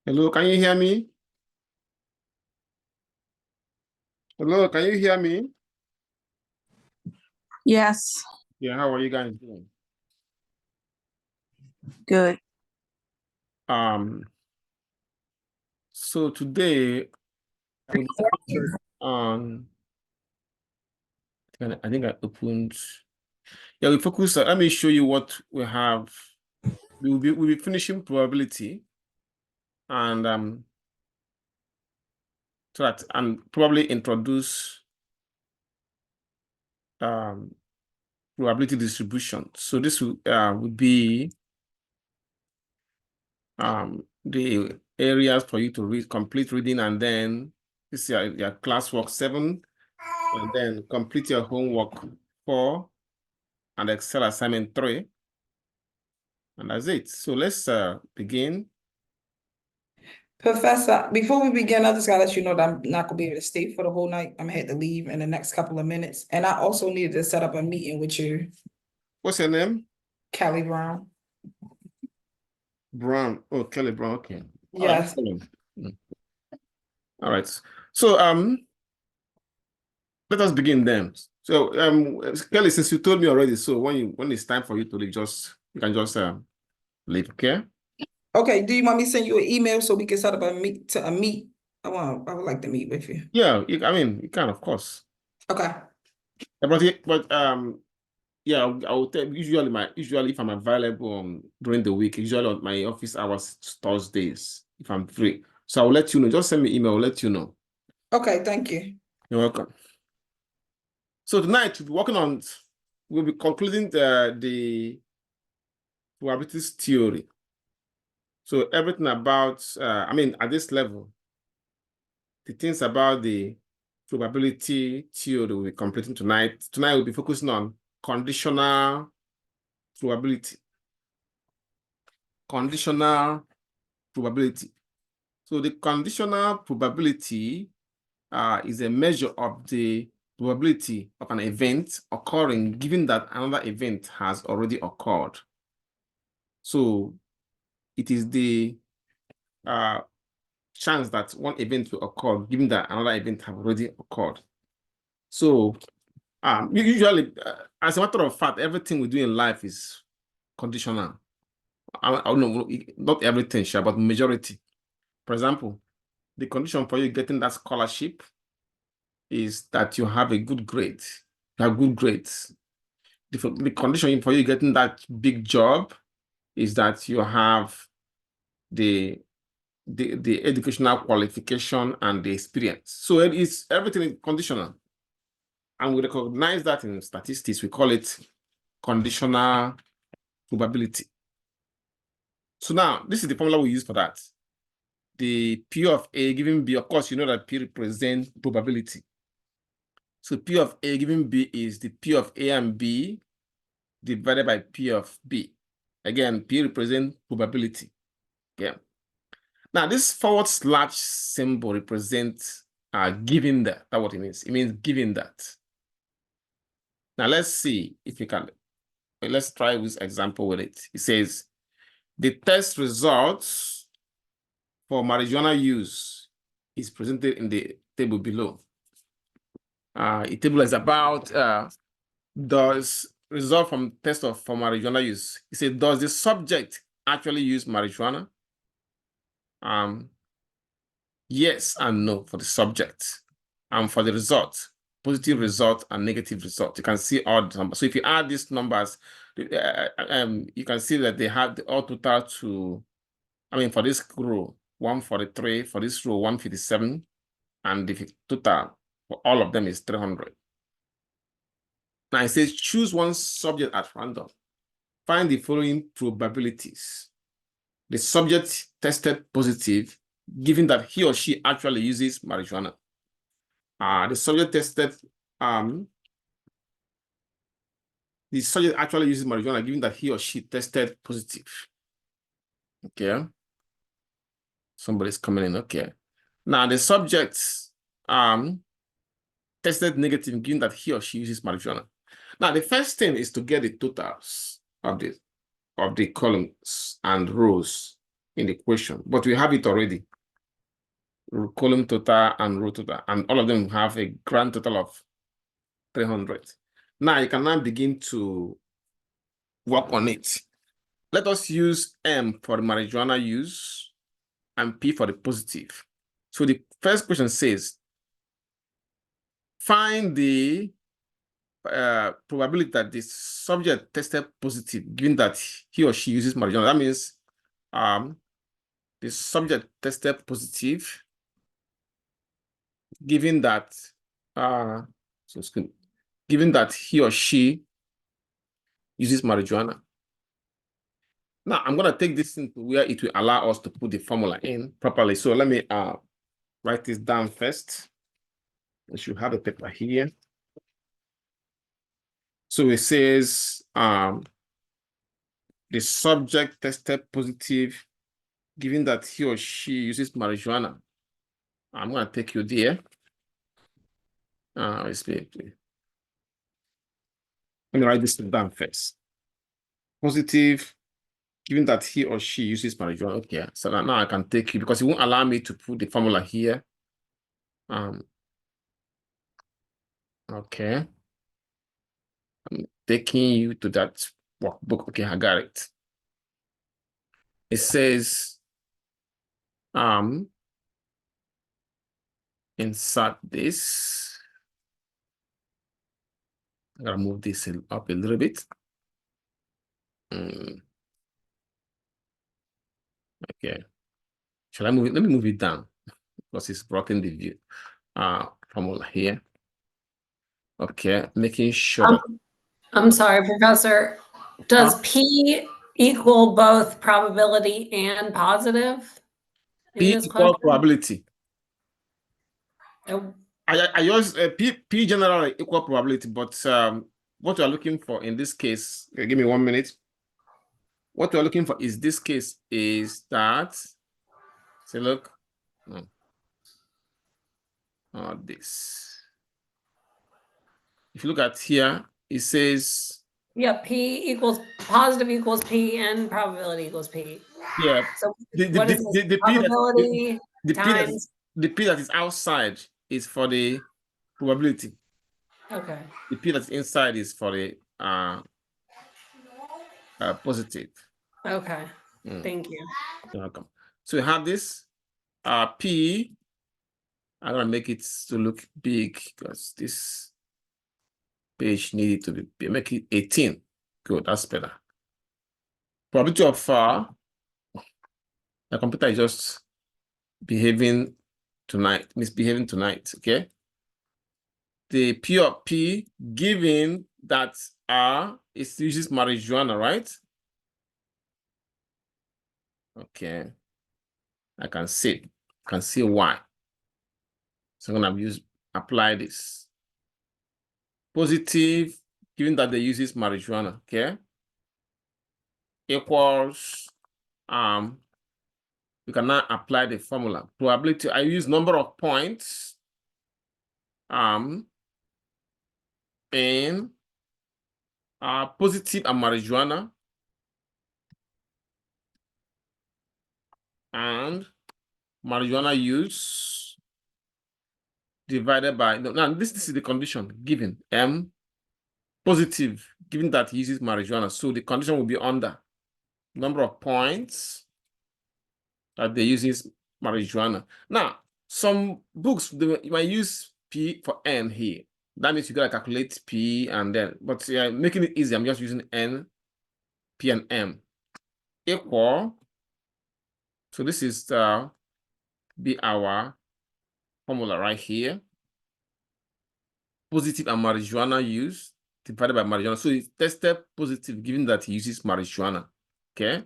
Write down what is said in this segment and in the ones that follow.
Hello, can you hear me? Hello, can you hear me? Yes. Yeah, how are you guys doing? Good. So today we'll focus on, I think I opened. Yeah, we focus. Let me show you what we have. We'll be finishing probability, and so that and probably introduce probability distribution. So this will be the areas for you to read, complete reading, and then this is your classwork 7, and then complete your homework 4, and Excel assignment 3, and that's it. So let's begin. Professor, before we begin, I just gotta let you know that I'm not gonna be able to stay for the whole night. I'm gonna have to leave in the next couple of minutes. And I also needed to set up a meeting with you, What's your name? Kelly Brown. Brown. Oh, Kelly Brown. Okay. Yes. All right. So let us begin then. So Kelly, since you told me already, so when it's time for you to leave, you can just leave, okay? Okay, do you want me to send you an email so we can set up a meet? I would like to meet with you. Yeah, I mean, you can, of course. Okay. But yeah, I will tell usually if I'm available during the week, usually on my office hours Thursdays if I'm free. So I will let you know. Just send me email, I'll let you know. Okay, thank you. You're welcome. So tonight we'll be concluding the probabilities theory. So everything about at this level, the things about the probability theory we'll be completing tonight. Tonight we'll be focusing on conditional probability. Conditional probability. So the conditional probability is a measure of the probability of an event occurring given that another event has already occurred. So it is the chance that one event will occur given that another event have already occurred. So usually, as a matter of fact, everything we do in life is conditional. I don't know, not everything, sure, but majority. For example, the condition for you getting that scholarship is that you have a good grade. You have good grades. The condition for you getting that big job is that you have the educational qualification and the experience. So it is everything is conditional. And we recognize that in statistics, we call it conditional probability. So now, this is the formula we use for that. The P of A given B, of course, you know that P represents probability. So P of A given B is the P of A and B divided by P of B. Again, P represents probability. Yeah. Now, this forward slash symbol represents given that. That's what it means. It means given that. Now, let's see if we can. Let's try this example with it. It says, the test results for marijuana use is presented in the table below. The table is about does result from test for marijuana use. It says, does the subject actually use marijuana? Yes and no for the subject. and for the result, positive result and negative result. You can see all the numbers. So if you add these numbers, you can see that they have the all total to, I mean, for this row, 143, for this row, 157, and the total for all of them is 300. Now it says choose one subject at random. Find the following probabilities. The subject tested positive, given that he or she actually uses marijuana. The subject actually uses marijuana, given that he or she tested positive. Okay. Somebody's coming in. Okay. Now the subject tested negative, given that he or she uses marijuana. Now the first thing is to get the totals of the columns and rows in the question, but we have it already. Column total and row total, and all of them have a grand total of 300. Now you can now begin to work on it. Let us use M for the marijuana use and P for the positive. So the first question says, find the probability that the subject tested positive, given that he or she uses marijuana. That means the subject tested positive, given that given that he or she uses marijuana. Now I'm going to take this into where it will allow us to put the formula in properly. So let me write this down first. I should have a paper here. So it says the subject tested positive, given that he or she uses marijuana. I'm going to take you there. Let me write this down first. Positive, given that he or she uses marijuana. Okay, so now I can take you, because it won't allow me to put the formula here. Okay. I'm taking you to that workbook. Okay, I got it. It says, insert this. I'm gonna move this up a little bit. Okay. Shall I move it? Let me move it down because it's blocking the view. Formula here. Okay, making sure. I'm sorry, Professor. Does P equal both probability and positive in P this equal question? probability. Oh, I use P generally equal probability, but what we're looking for in this case, okay, give me 1 minute. What we're looking for is this case is that, say, look, this. If you look at here, it says, yeah, P equals positive equals P and probability equals P. yeah, So the what is this? Probability times. the P that is outside is for the probability. Okay. The P that's inside is for the positive. Okay. Thank you. You're welcome. So we have this P. I'm gonna make it to look big because this page needed to be make it 18. Good, that's better. Probability of the computer is just misbehaving tonight, okay? The P of P, given that it uses marijuana, right? Okay. I can see why. So I'm gonna apply this. Positive, given that they uses marijuana, okay? Equals, we can now apply the formula. Probability, I use number of points in positive and marijuana, and marijuana use divided by, now this is the condition given, M positive, given that he uses marijuana. So the condition will be under number of points that they use marijuana. Now, some books, they might use P for N here. That means you gotta calculate P and then, but making it easy, I'm just using N, P and M equal. So this is be our formula right here. Positive and marijuana use divided by marijuana. So it's tested positive given that he uses marijuana. Okay.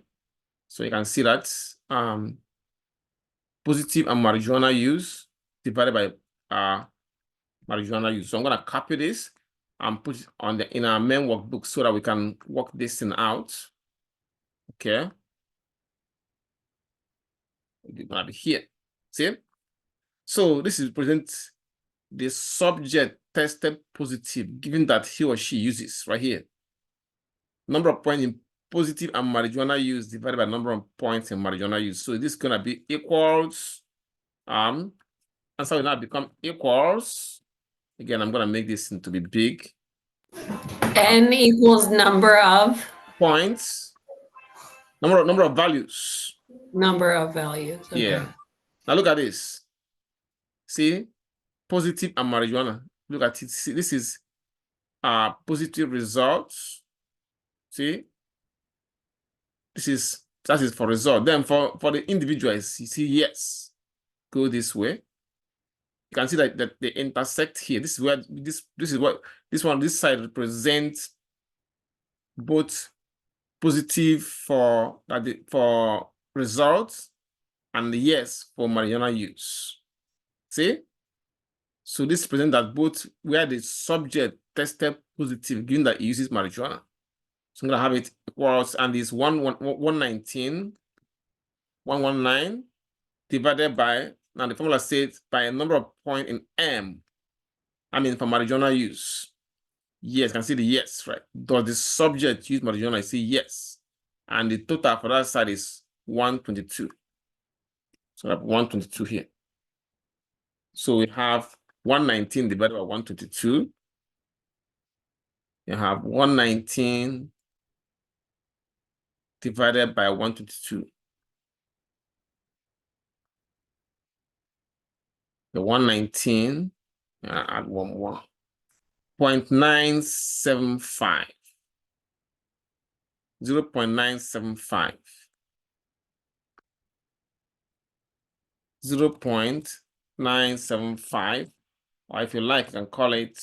So you can see that positive and marijuana use divided by marijuana use. So I'm gonna copy this and put it on in our main workbook so that we can work this thing out. Okay. It's gonna be here. See? So this is present the subject tested positive, given that he or she uses right here. Number of points in positive and marijuana use divided by number of points in marijuana use. So this is gonna be equals, answer will now become equals. Again, I'm gonna make this into be big. N equals number of Points, number of values. values. Okay. Yeah. Now look at this. See, positive and marijuana. Look at it. See, this is positive results. See, that is for result. Then for the individuals, you see, yes, go this way. You can see that they intersect here. This is where this side represents both positive for results and yes for marijuana use. See? So this presents that both where the subject tested positive, given that he uses marijuana. So I'm gonna have it equals, and this 119 divided by, now the formula says by a number of points in M. I mean for marijuana use. Yes, can see the yes, right? Does the subject use marijuana? I say yes. And the total for that side is 122. So I have 122 here. So we have 119 divided by 122. You have 119 divided by 122. The 119, add one more. 0.975. 0.975. 0.975, or if you like, you can call it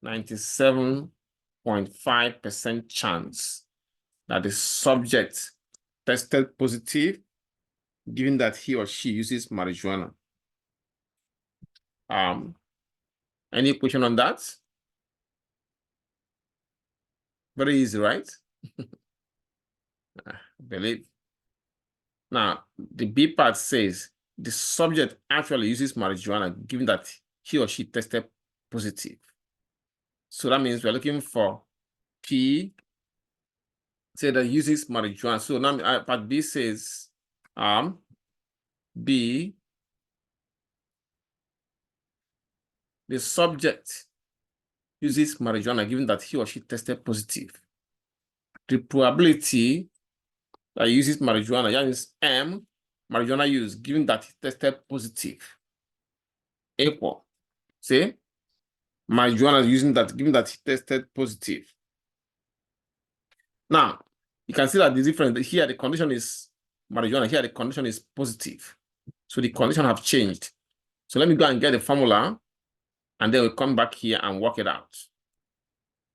97.5% chance that the subject tested positive, given that he or she uses marijuana. Any question on that? Very easy, right? I believe. Now, the B part says the subject actually uses marijuana, given that he or she tested positive. So that means we're looking for P, say that uses marijuana. So now part B says B, the subject uses marijuana, given that he or she tested positive. The probability that he uses marijuana, that is M, marijuana use, given that he tested positive, equal. See, marijuana using that, given that he tested positive. Now, you can see that the difference here, the condition is marijuana, here the condition is positive. So the condition have changed. So let me go and get the formula, and then we'll come back here and work it out.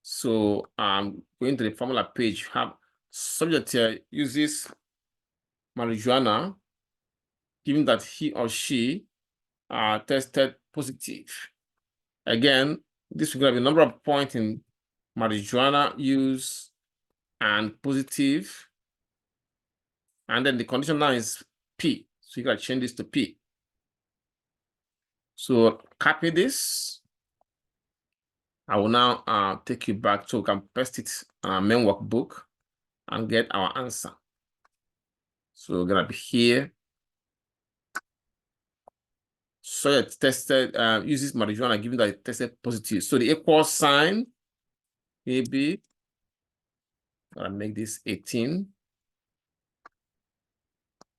So going to the formula page, have subject here uses marijuana, given that he or she tested positive. Again, this will have a number of points in marijuana use and positive. And then the condition now is P. So you gotta change this to P. So copy this. I will now take you back so we can paste it on our main workbook and get our answer. So we're gonna be here. So it tested uses marijuana, given that it tested positive. So the equal sign, maybe I'll make this 18.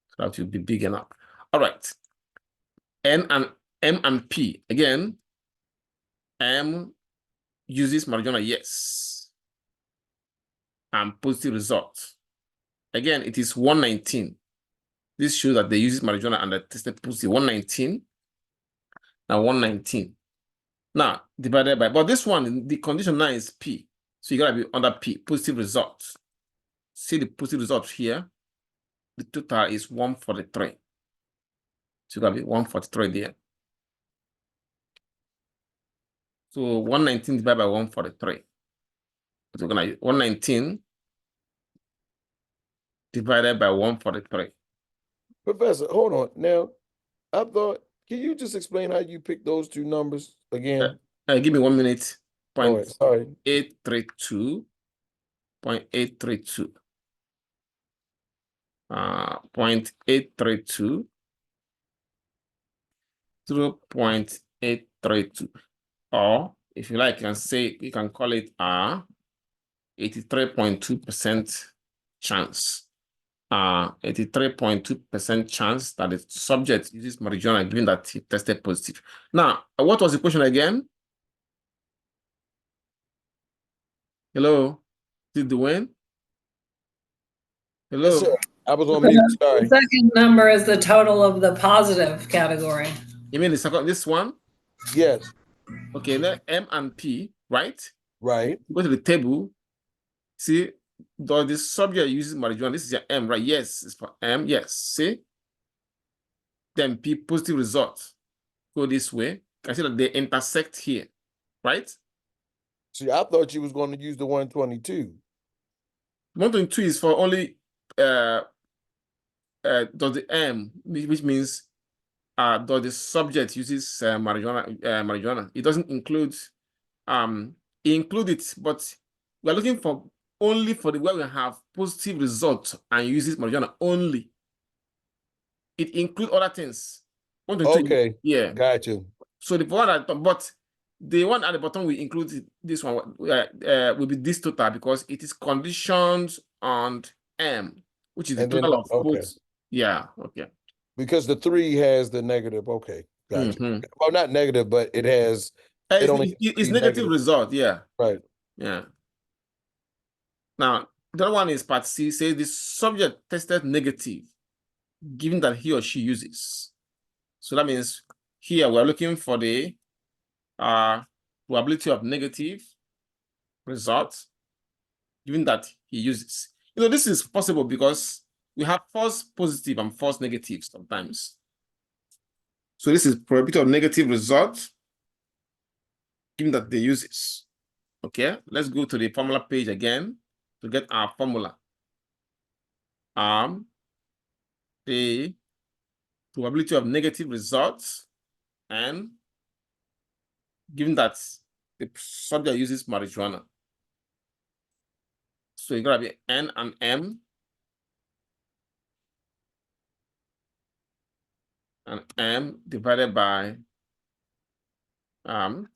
So that will be big enough. All right. M and P. Again, M uses marijuana, yes. And positive result. Again, it is 119. This shows that they use marijuana and they tested positive. 119 and 119. Now, divided by, but this one, the condition now is P. So you gotta be under P, positive result. See the positive result here. The total is 143. So you gotta be 143 there. So 119 divided by 143. So we're gonna 119 divided by 143. Professor, hold on. Now, I thought, can you just explain how you picked those two numbers again? Give me 1 minute. All right, sorry. 832. 0.832. 0.832. 0.832. Or if you like, you can say, you can call it 83.2% chance. 83.2% chance that the subject uses marijuana given that he tested positive. Now, what was the question again? Hello? Did Dwayne? Hello? Yes, sir. I was on mute, The sorry. second number is the total of the positive category. You mean the second, this one? Yes, Okay, then M and P, right? right. Go to the table. See, does the subject uses marijuana? This is your M, right? Yes, it's for M. Yes. See? Then P, positive result. Go this way. I see that they intersect here, right? See, I thought you was going to use the 122. 122 is for only does the M, which means does the subject uses marijuana. It doesn't include it includes it, but we're looking for only for the where we have positive result and uses marijuana only. It includes other things. 122, Okay, yeah. got you. So the one but the one at the bottom will include this one will be this total because it is conditioned on M, which is the And then, total of okay, both. Yeah, okay. because the 3 has the negative. Okay, got you. Mhm. Well, not negative, but it has, it only has It's three negative negative. result, yeah. Right. Yeah. Now, the other one is part C, says the subject tested negative, given that he or she uses. So that means here we're looking for the probability of negative results, given that he uses. You know, this is possible because we have false positive and false negative sometimes. So this is probability of negative result, given that they use this. Okay, let's go to the formula page again to get our formula. The probability of negative results, and given that the subject uses marijuana. So you gotta be N and M, and M divided by M.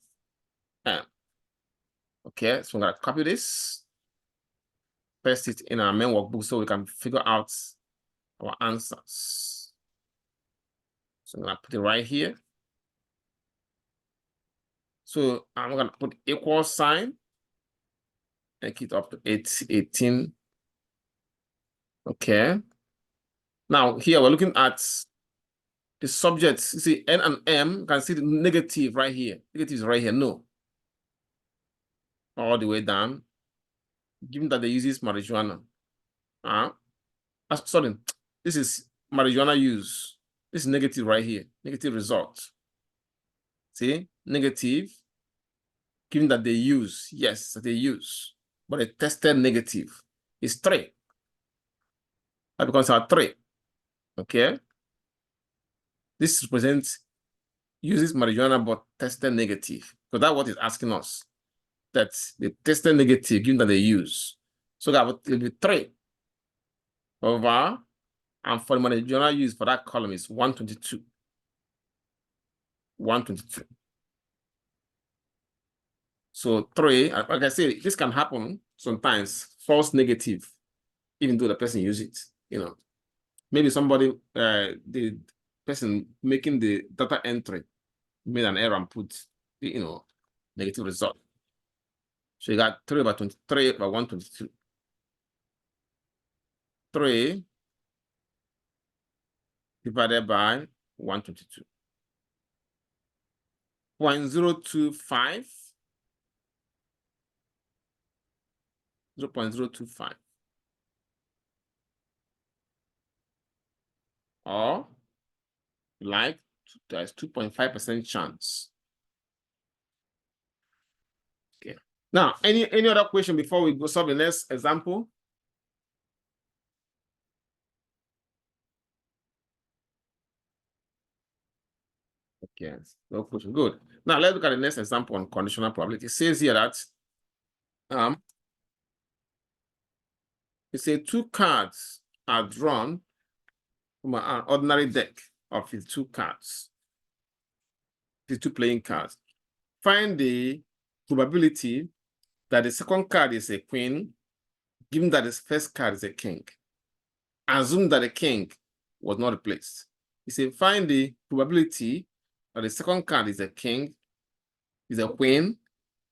Okay, so I'm gonna copy this, paste it in our main workbook so we can figure out our answers. So I'm gonna put it right here. So I'm gonna put equal sign, make it up to 18. Okay. Now here we're looking at the subjects. You see N and M, you can see the negative right here. Negative is right here, no. All the way down, given that they use marijuana. Sorry, this is marijuana use. This is negative right here, negative result. See, negative, given that they use, yes, that they use, but they tested negative. It's 3. That becomes our 3. Okay. This represents uses marijuana but tested negative. So that's what it's asking us. That they tested negative given that they use. So that will be 3 over, and for the marijuana use for that column is 122. 122. So 3, like I say, this can happen sometimes, false negative, even though the person uses it, you know. Maybe somebody, the person making the data entry made an error and put, you know, negative result. So you got 3 over 23 over 122. 3 divided by 122. 0.025. 0.025. Or like there's 2.5% chance. Okay. Now, any other question before we go solve the next example? Okay, no question. Good. Now let's look at the next example on conditional probability. It says here that it says 2 cards are drawn from an ordinary deck of 52 cards. 52 playing cards. Find the probability that the second card is a queen, given that the first card is a king. Assume that the king was not replaced. It says find the probability that the second card is a king, is a queen,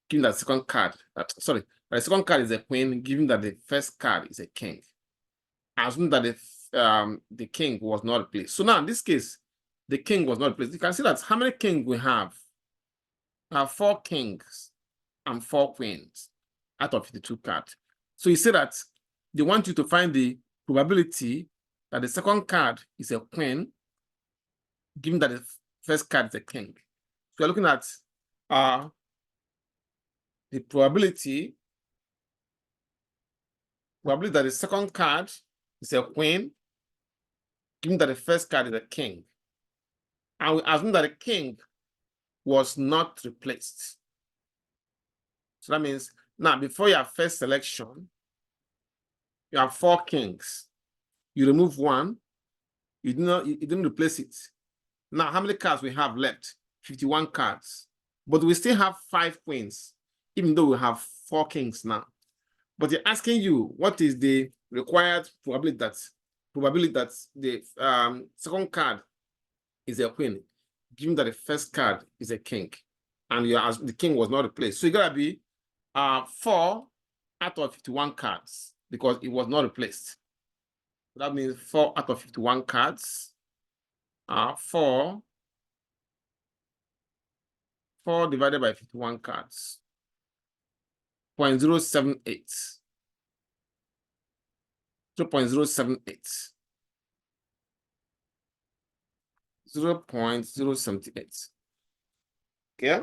given that the second card, that the second card is a queen, given that the first card is a king. Assume that the king was not replaced. So now in this case, the king was not replaced. You can see that how many kings we have? We have 4 kings and 4 queens out of 52 cards. So you say that they want you to find the probability that the second card is a queen, given that the first card is a king. So you're looking at the probability that the second card is a queen, given that the first card is a king. And we assume that the king was not replaced. So that means now before your first selection, you have 4 kings. You remove 1, you didn't replace it. Now, how many cards we have left? 51 cards. But we still have 5 queens, even though we have 4 kings now. But you're asking you, what is the required probability that the second card is a queen, given that the first card is a king, and the king was not replaced. So you gotta be 4 out of 51 cards because it was not replaced. So that means 4 out of 51 cards are 4 divided by 51 cards. 0.078. 0.078. 0.078. Okay.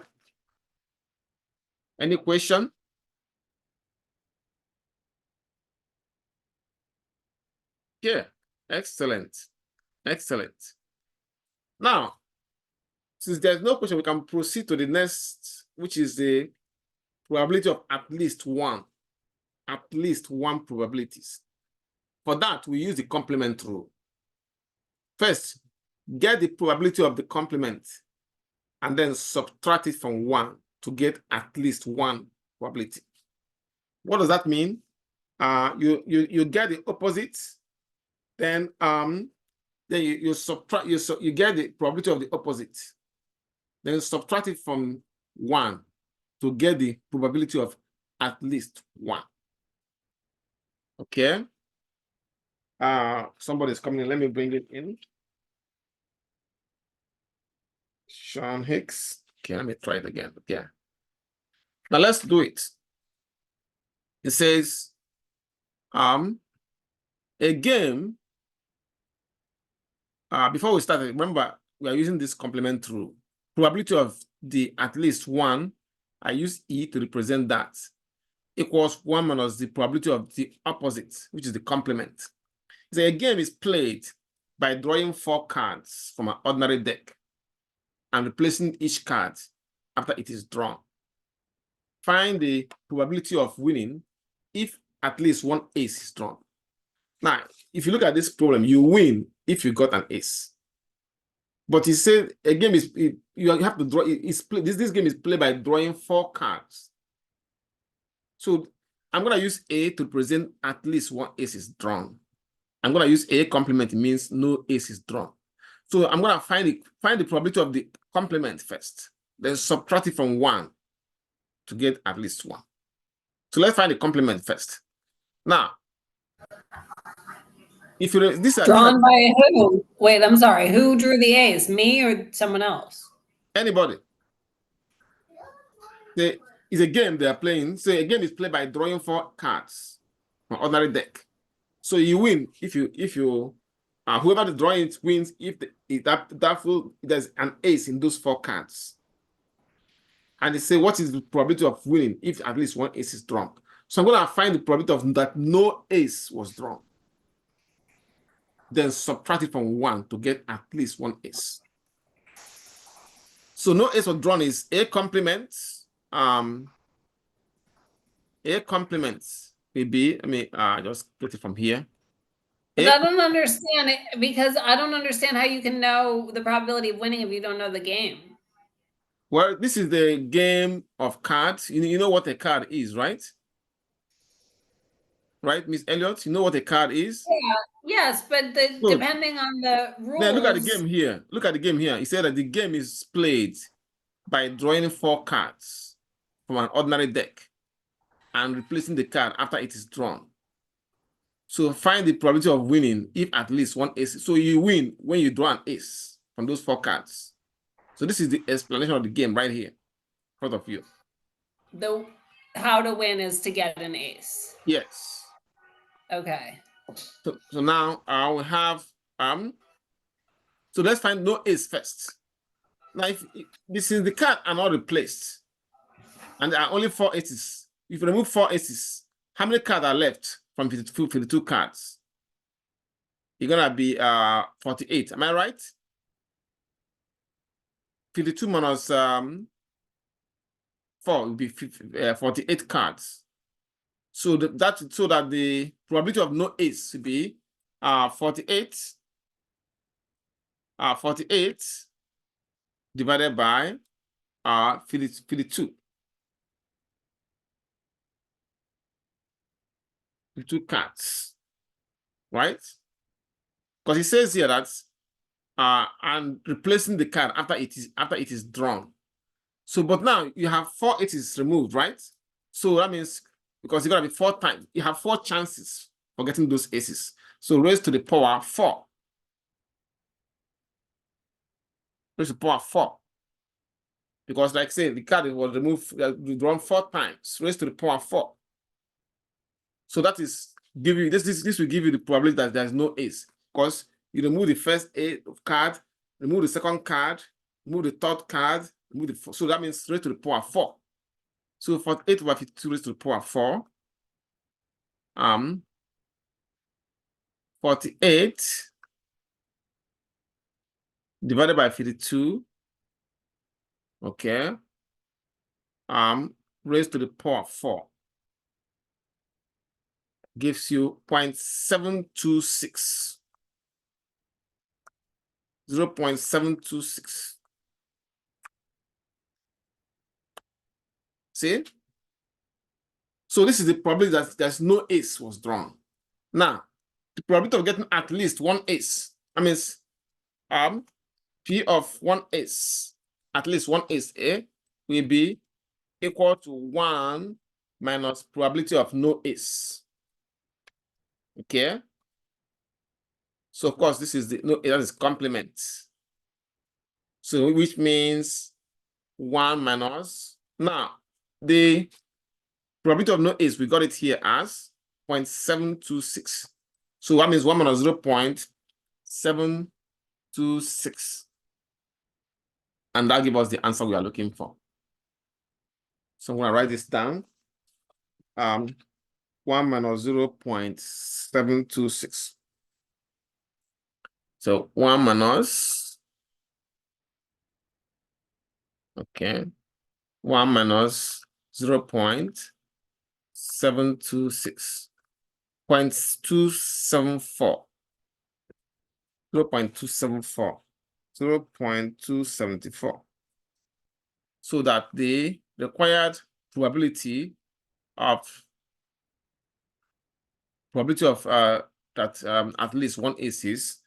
Any question? Yeah. Excellent. Excellent. Now, since there's no question, we can proceed to the next, which is the probability of at least one probabilities. For that, we use the complement rule. First, get the probability of the complement and then subtract it from 1 to get at least 1 probability. What does that mean? You get the opposite, then you subtract, you get the probability of the opposite, then subtract it from 1 to get the probability of at least 1. Okay. Somebody's coming in. Let me bring it in. Sean Hicks. Okay, let me try it again. Yeah. Now let's do it. It says, a game. Before we start, remember we are using this complement rule. Probability of the at least 1. I use E to represent that. Equals 1 minus the probability of the opposite, which is the complement. So a game is played by drawing 4 cards from an ordinary deck and replacing each card after it is drawn. Find the probability of winning if at least 1 ace is drawn. Now, if you look at this problem, you win if you got an ace. But he said a game is you have to draw. This game is played by drawing 4 cards. So I'm gonna use A to present at least 1 ace is drawn. I'm gonna use A complement, means no ace is drawn. So I'm gonna find the probability of the complement first, then subtract it from 1 to get at least one. So let's find the complement first. Now, if you these are Drawn by who? Wait, I'm sorry. Who drew the ace? Me or someone else? anybody, it's a game they are playing. So a game is played by drawing 4 cards from ordinary deck. So you win if you whoever the drawing it wins if there's an ace in those 4 cards. And they say what is the probability of winning if at least one ace is drawn. So I'm going to find the probability of that no ace was drawn. Then subtract it from 1 to get at least one ace. So no ace was drawn is A complement. A complement will be, let me just get it from here. But I don't understand it because I don't understand how you can know the probability of winning if you don't know the game. Well, this is the game of cards. You know what a card is, right? Right, Miss Elliott? You know what a card is? Yeah, yes, but depending on the rules. Now look at the game here. Look at the game here. He said that the game is played by drawing 4 cards from an ordinary deck and replacing the card after it is drawn. So find the probability of winning if at least one ace. So you win when you draw an ace from those 4 cards. So this is the explanation of the game right here in front of you. How to win is to get an ace. Yes. Okay. So now I will have so let's find no ace first. Now if this is the card are not replaced and there are only 4 aces. If you remove 4 aces, how many cards are left from 52 cards? You're gonna be 48. Am I right? 52 minus 4 will be 48 cards. So that the probability of no ace will be 48 divided by 52. 52 cards, right? Because it says here that and replacing the card after it is drawn. So, but now you have 4 aces removed, right? So that means because you're gonna be 4 times, you have 4 chances for getting those aces. So raise to the power 4. Raise to the power 4. Because like I say, the card was removed, drawn 4 times, raised to the power 4. So that is give you this will give you the probability that there's no ace. Because you remove the first card, remove the second card, remove the third card, remove the fourth. So that means raised to the power 4. So 48 over 52 raised to the power 4. 48 divided by 52. Okay. Raised to the power 4 gives you 0.726. 0.726. See? So this is the probability that there's no ace was drawn. Now, the probability of getting at least one ace, that means P of one ace, at least one ace A, will be equal to 1 minus probability of no ace. Okay? So of course, this is the no, that is complement. So which means 1 minus. Now, the probability of no ace, we got it here as 0.726. So that means 1 minus 0.726. And that gives us the answer we are looking for. So I'm going to write this down. 1 minus 0.726. So 1 minus, okay, 1 minus 0.726, 0.274, 0.274, 0.274. So that the required probability of that at least one ace is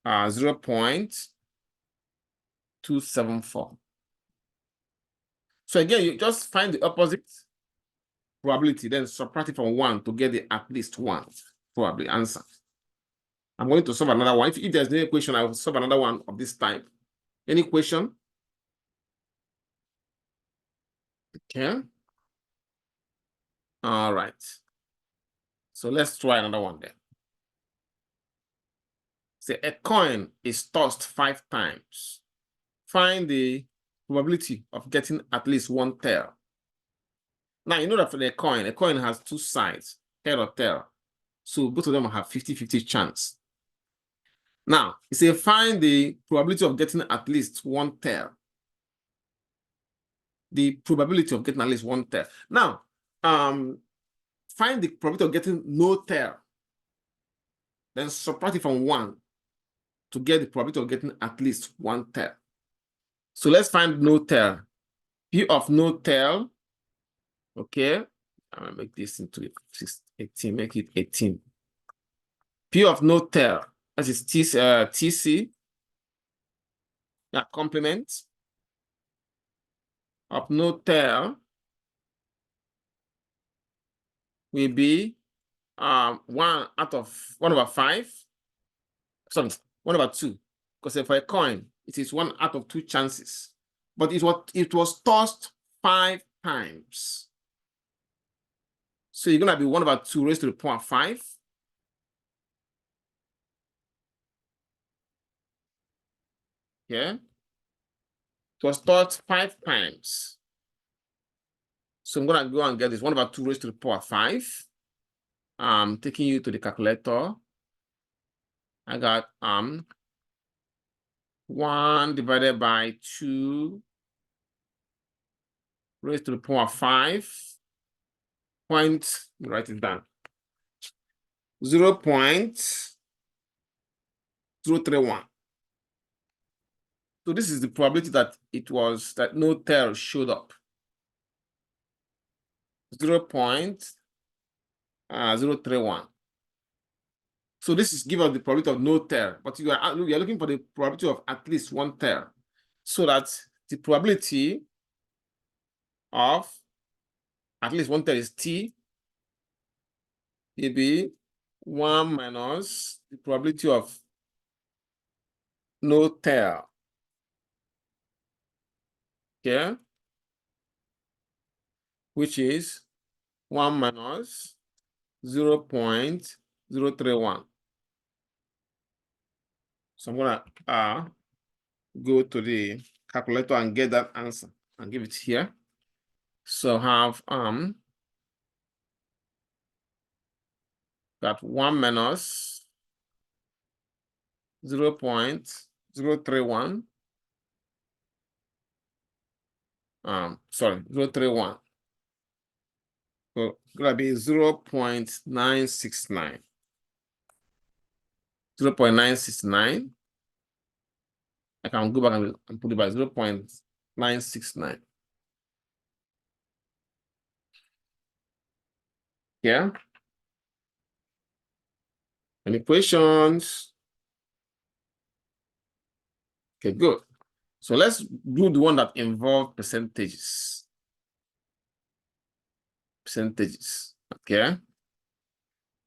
0.274. So So again, you just find the opposite probability, then subtract it from 1 to get the at least 1 probably answer. I'm going to solve another one. If there's any question, I will solve another one of this type. Any question? Okay. All right. So let's try another one then. Say a coin is tossed 5 times. Find the probability of getting at least 1 tail. Now, you know that for a coin has 2 sides, head or tail. So both of them have 50-50 chance. Now, it says find the probability of getting at least 1 tail. The probability of getting at least 1 tail. Now, find the probability of getting no tail. Then subtract it from 1 to get the probability of getting at least 1 tail. So let's find no tail. P of no tail. Okay. I'm going to make this into 18, make it 18. P of no tail. That is TC. Yeah, complement of no tail will be 1 over 5. Sorry, 1 over 2. Because for a coin, it is 1 out of 2 chances. But it was tossed 5 times. So you're gonna be 1 over 2 raised to the power 5. Yeah. It was tossed 5 times. So I'm gonna go and get this 1 over 2 raised to the power 5. I'm taking you to the calculator. I got 1 divided by 2 raised to the power 5. Write it down. 0.031. So this is the probability that that no tail showed up. 0.031. So this is give us the probability of no tail, but we are looking for the probability of at least 1 tail. So that the probability of at least 1 tail is T. It be 1 minus the probability of no tail. Okay. Which is 1 minus 0.031. So I'm gonna go to the calculator and get that answer and give it here. So have got 1 minus 0.031. Sorry, 031. So gonna be 0.969. 0.969. I can go back and put it by 0.969. Yeah. Any questions? Okay, good. So let's do the one that involves percentages. Okay.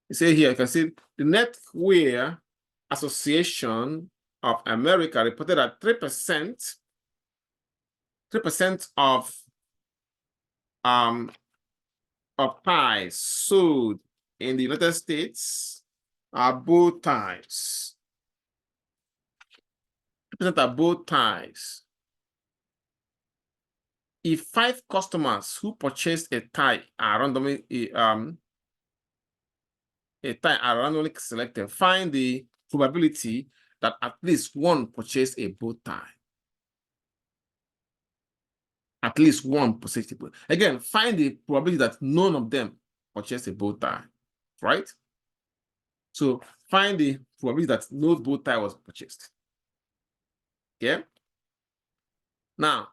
You see here, you can see the Netwear Association of America reported that 3% of ties sold in the United States are bow ties. 3% are bow ties. If 5 customers who purchased a tie are randomly selected, find the probability that at least 1 purchased a bow tie. At least 1 purchased a bow tie. Again, find the probability that none of them purchased a bow tie, right? So find the probability that no bow tie was purchased. Okay. Now,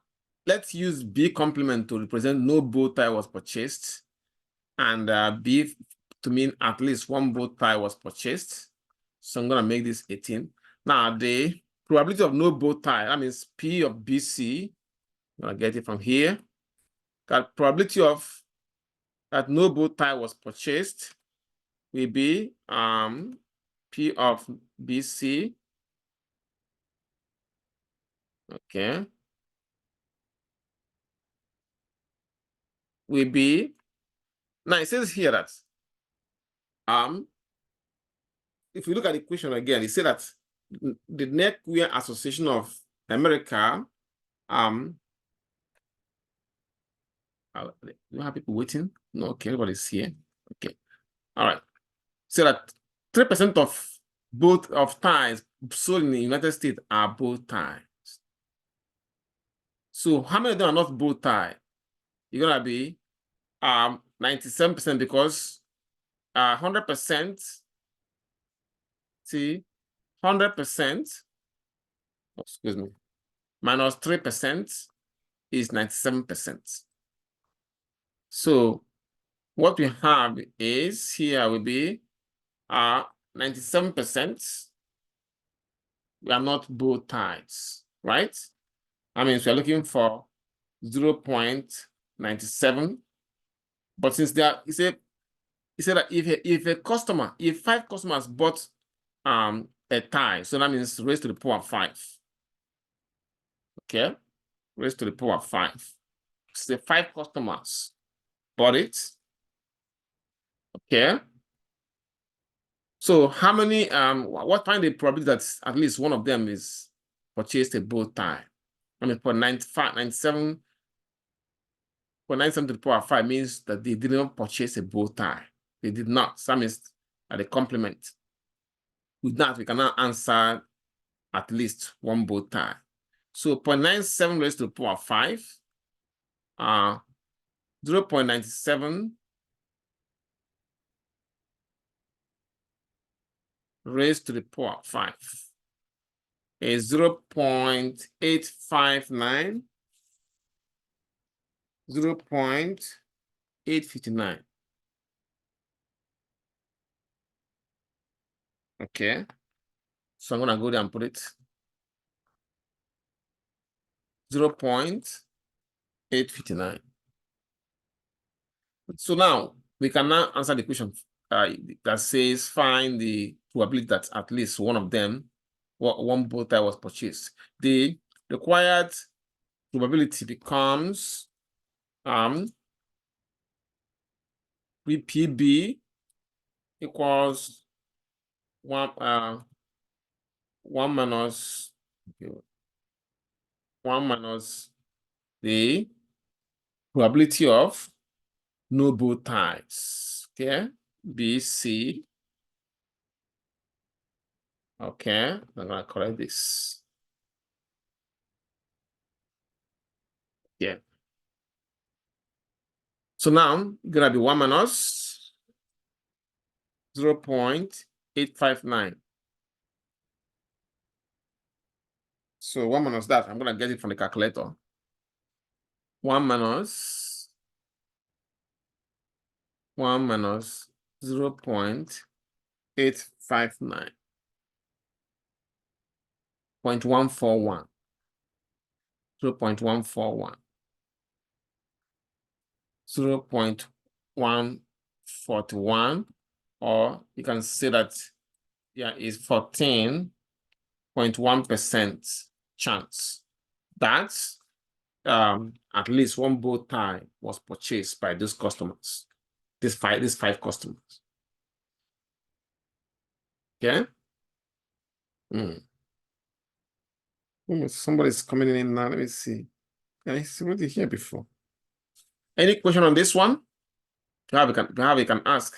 let's use B complement to represent no bow tie was purchased, and B to mean at least 1 bow tie was purchased. So I'm going to make this 18. Now, the probability of no bow tie, that means P of BC, I'm going to get it from here. that probability of that no bow tie was purchased will be P of BC. Okay. Will be, now it says here that if we look at the equation again, it says that the Neckwear Association of America, you have people waiting? No, okay, everybody's here. Okay. All right. So that 3% of both of ties sold in the United States are bow ties. So how many of them are not bow tie? You're gonna be 97% because 100%, see, 100%, excuse me, minus 3% is 97%. So what we have is here will be 97%. We are not bow ties, right? I mean, so we're looking for 0.97. But since they are, he said that if 5 customers bought a tie, so that means raised to the power of 5. Okay, raised to the power of 5. Say 5 customers bought it. Okay. So how many what find the probability that at least one of them is purchased a bow tie? I mean, for 97 to the power of 5 means that they didn't purchase a bow tie. They did not. So that means at the complement. With that, we can now answer at least one bow tie. So 0.97 raised to the power of 5, 0.97 raised to the power of 5 is 0.859, 0.859. Okay. So I'm gonna go there and put it 0.859. So now we can now answer the question that says find the probability that at least one of them, one bow tie was purchased. The required probability becomes PB equals 1 minus 1 minus the probability of no bow ties. Okay, BC. Okay, I'm gonna correct this. Yeah. So now gonna be 1 minus 0.859. So 1 minus that, I'm gonna get it from the calculator. 1 minus 0.859. 0.141. 0.141. 0.141, or you can say that is 14.1% chance that at least one bow tie was purchased by those customers. These five customers. Okay. Somebody's coming in now. Let me see. I somebody here before. Any question on this one? You can ask.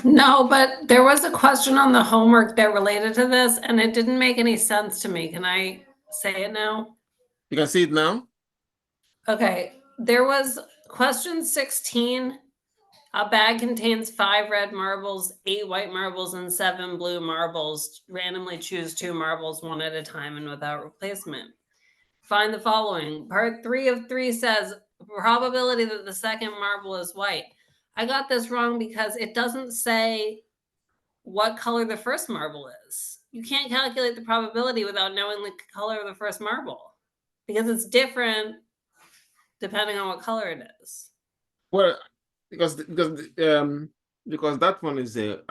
No, but there was a question on the homework that related to this, and it didn't make any sense to me. Can I say it now? You can see it now. Okay, there was question 16. A bag contains 5 red marbles, 8 white marbles, and 7 blue marbles. Randomly choose 2 marbles one at a time and without replacement. Find the following. Part 3 of 3 says probability that the second marble is white. I got this wrong because it doesn't say what color the first marble is. you can't calculate the probability without knowing the color of the first marble because it's different depending on what color it is. Well, because that one is a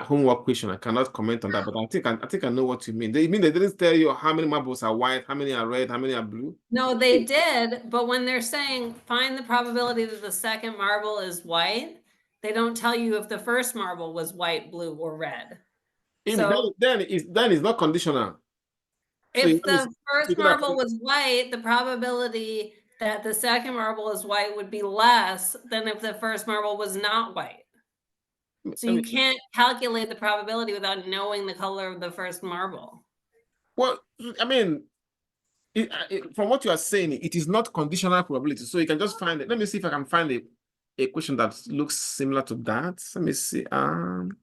homework question. I cannot comment on that, but I think I know what you mean. They mean they didn't tell you how many marbles are white, how many are red, how many are blue. No, they did, but when they're saying find the probability that the second marble is white, they don't tell you if the first marble was white, blue, or red. So then it's not conditional. So if the so first you could have- marble was white, the probability that the second marble is white would be less than if the first marble was not white. So you can't calculate the probability without knowing the color of the first marble. Well, I mean, from what you are saying, it is not conditional probability. So you can just find it. Let me see if I can find a question that looks similar to that. Let me see. I'm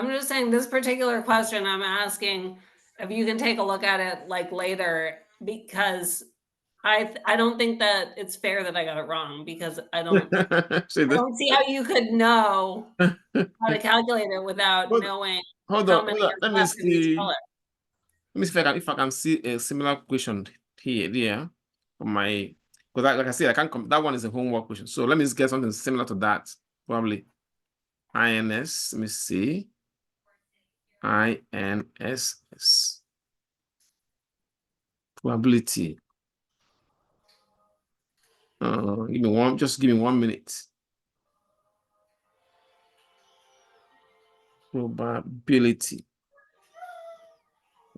just saying this particular question I'm asking if you can take a look at it like later, because I don't think that it's fair that I got it wrong, because I don't see how you could know how to calculate it without knowing hold how on. many are Let me left in each see. color. Let me see if I can see a similar question here for my, because like I said, I can't that one is a homework question. So let me just get something similar to that. Probably INS. Let me see. INSS. Probability. Just give me 1 minute. Probability.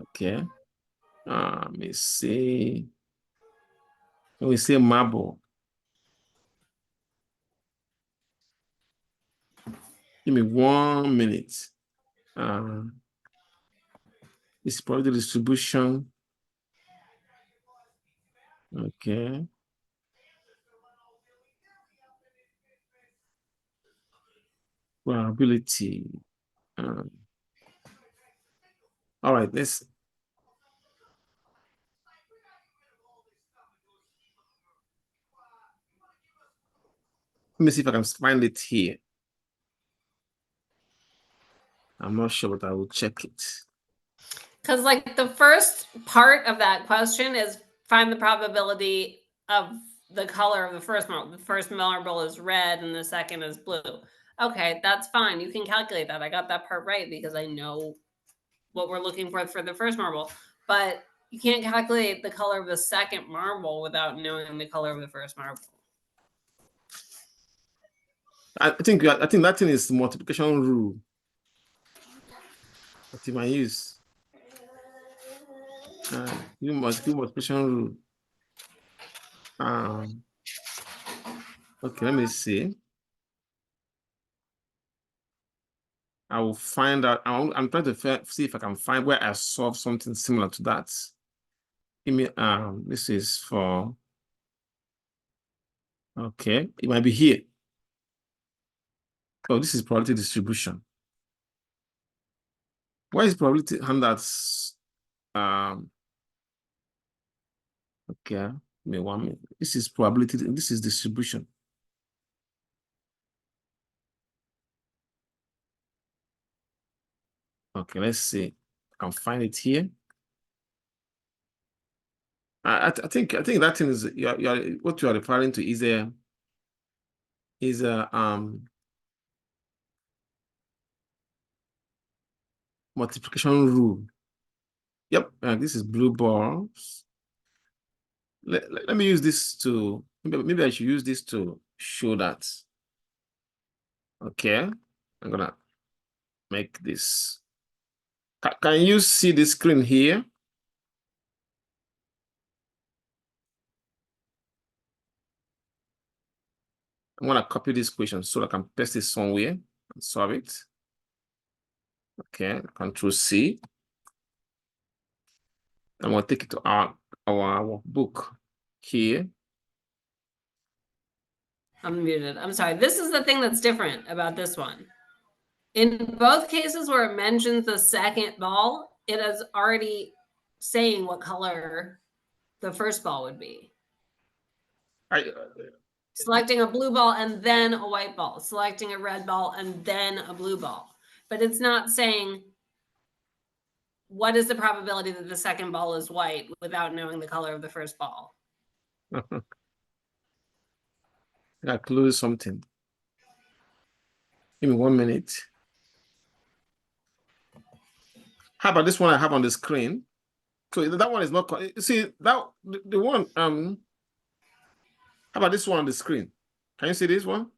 Okay. Let me see. When we say marble, give me 1 minute. It's probably the distribution. Okay. Probability. All right, let's. Let me see if I can find it here. I'm not sure, but I will check it. Because like the first part of that question is find the probability of the color of the first marble. The first marble is red and the second is blue. Okay, that's fine. You can calculate that. I got that part right because I know what we're looking for the first marble. But you can't calculate the color of the second marble without knowing the color of the first marble. I think that thing is multiplication rule that you might use. You must do multiplication rule. Okay, let me see. I will find out. I'm trying to see if I can find where I solve something similar to that. Give me this is for, okay, it might be here. Oh, this is probability distribution. Why is probability handouts? Okay, give me 1 minute. This is probability, this is distribution. Okay, let's see. I can find it here. I think that thing is what you are referring to is a multiplication rule. Yep, this is blue balls. Let me use this to maybe I should use this to show that. Okay, I'm gonna make this. Can you see the screen here? I'm gonna copy this question so I can paste it somewhere and solve it. Okay, Control C. I'm gonna take it to our book here. I'm muted. I'm sorry. This is the thing that's different about this one. In both cases where it mentions the second ball, it is already saying what color the first ball would be. Selecting a blue ball and then a white ball, selecting a red ball and then a blue ball. But it's not saying what is the probability that the second ball is white without knowing the color of the first ball? I close something. Give me 1 minute. How about this one I have on the screen? So that one is not. See that the one. How about this one on the screen? Can you see this one?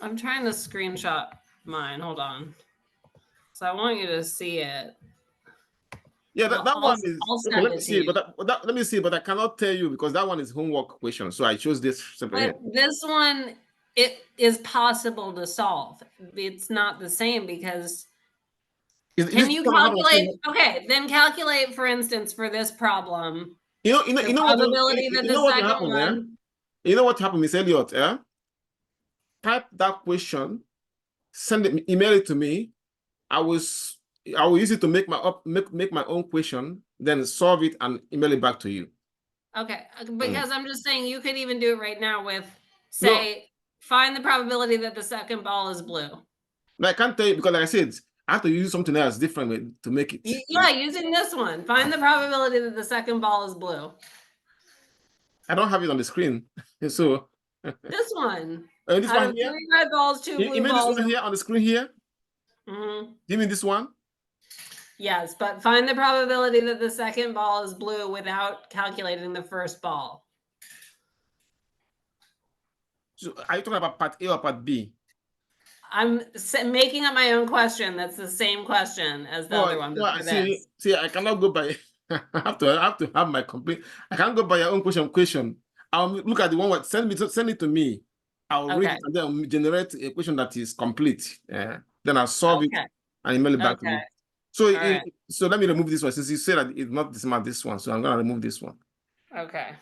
I'm trying to screenshot mine. Hold on. So I want you to see it. Yeah, that one is I'll okay. send Let me it to see. you. Let me see. But I cannot tell you because that one is homework question. So I chose this separate. But this one, it is possible to solve. It's not the same because can you calculate? Okay, then calculate, for instance, for this problem. You know The what? probability that the what second happened there? one. You know what happened, Miss Elliott? Yeah. Type that question, send it, email it to me. I will use it to make my own question, then solve it and email it back to you. Okay, because I'm just saying you could even do it right now with say find the probability that the second ball is blue. No, I can't tell you because like I said, I have to use something else different to make it. Yeah, using this one. Find the probability that the second ball is blue. I don't have it on the screen. So this one. this Out one of here? 3 red balls, 2 blue You mean balls. this one here on the screen here? Mm-hmm. You mean this one? Yes, but find the probability that the second ball is blue without calculating the first ball. So are you talking about part A or part B? I'm making up my own question. That's the same question as the other one. But for see, this. I cannot go by. I have to have my complete. I can't go by your own question. I'll look at the one. Send it to me. I'll read it and then generate a question that is complete. Then I'll solve it and email it back to you. So so let me remove this one since you said that it's not this one. So I'm gonna remove this one. Okay.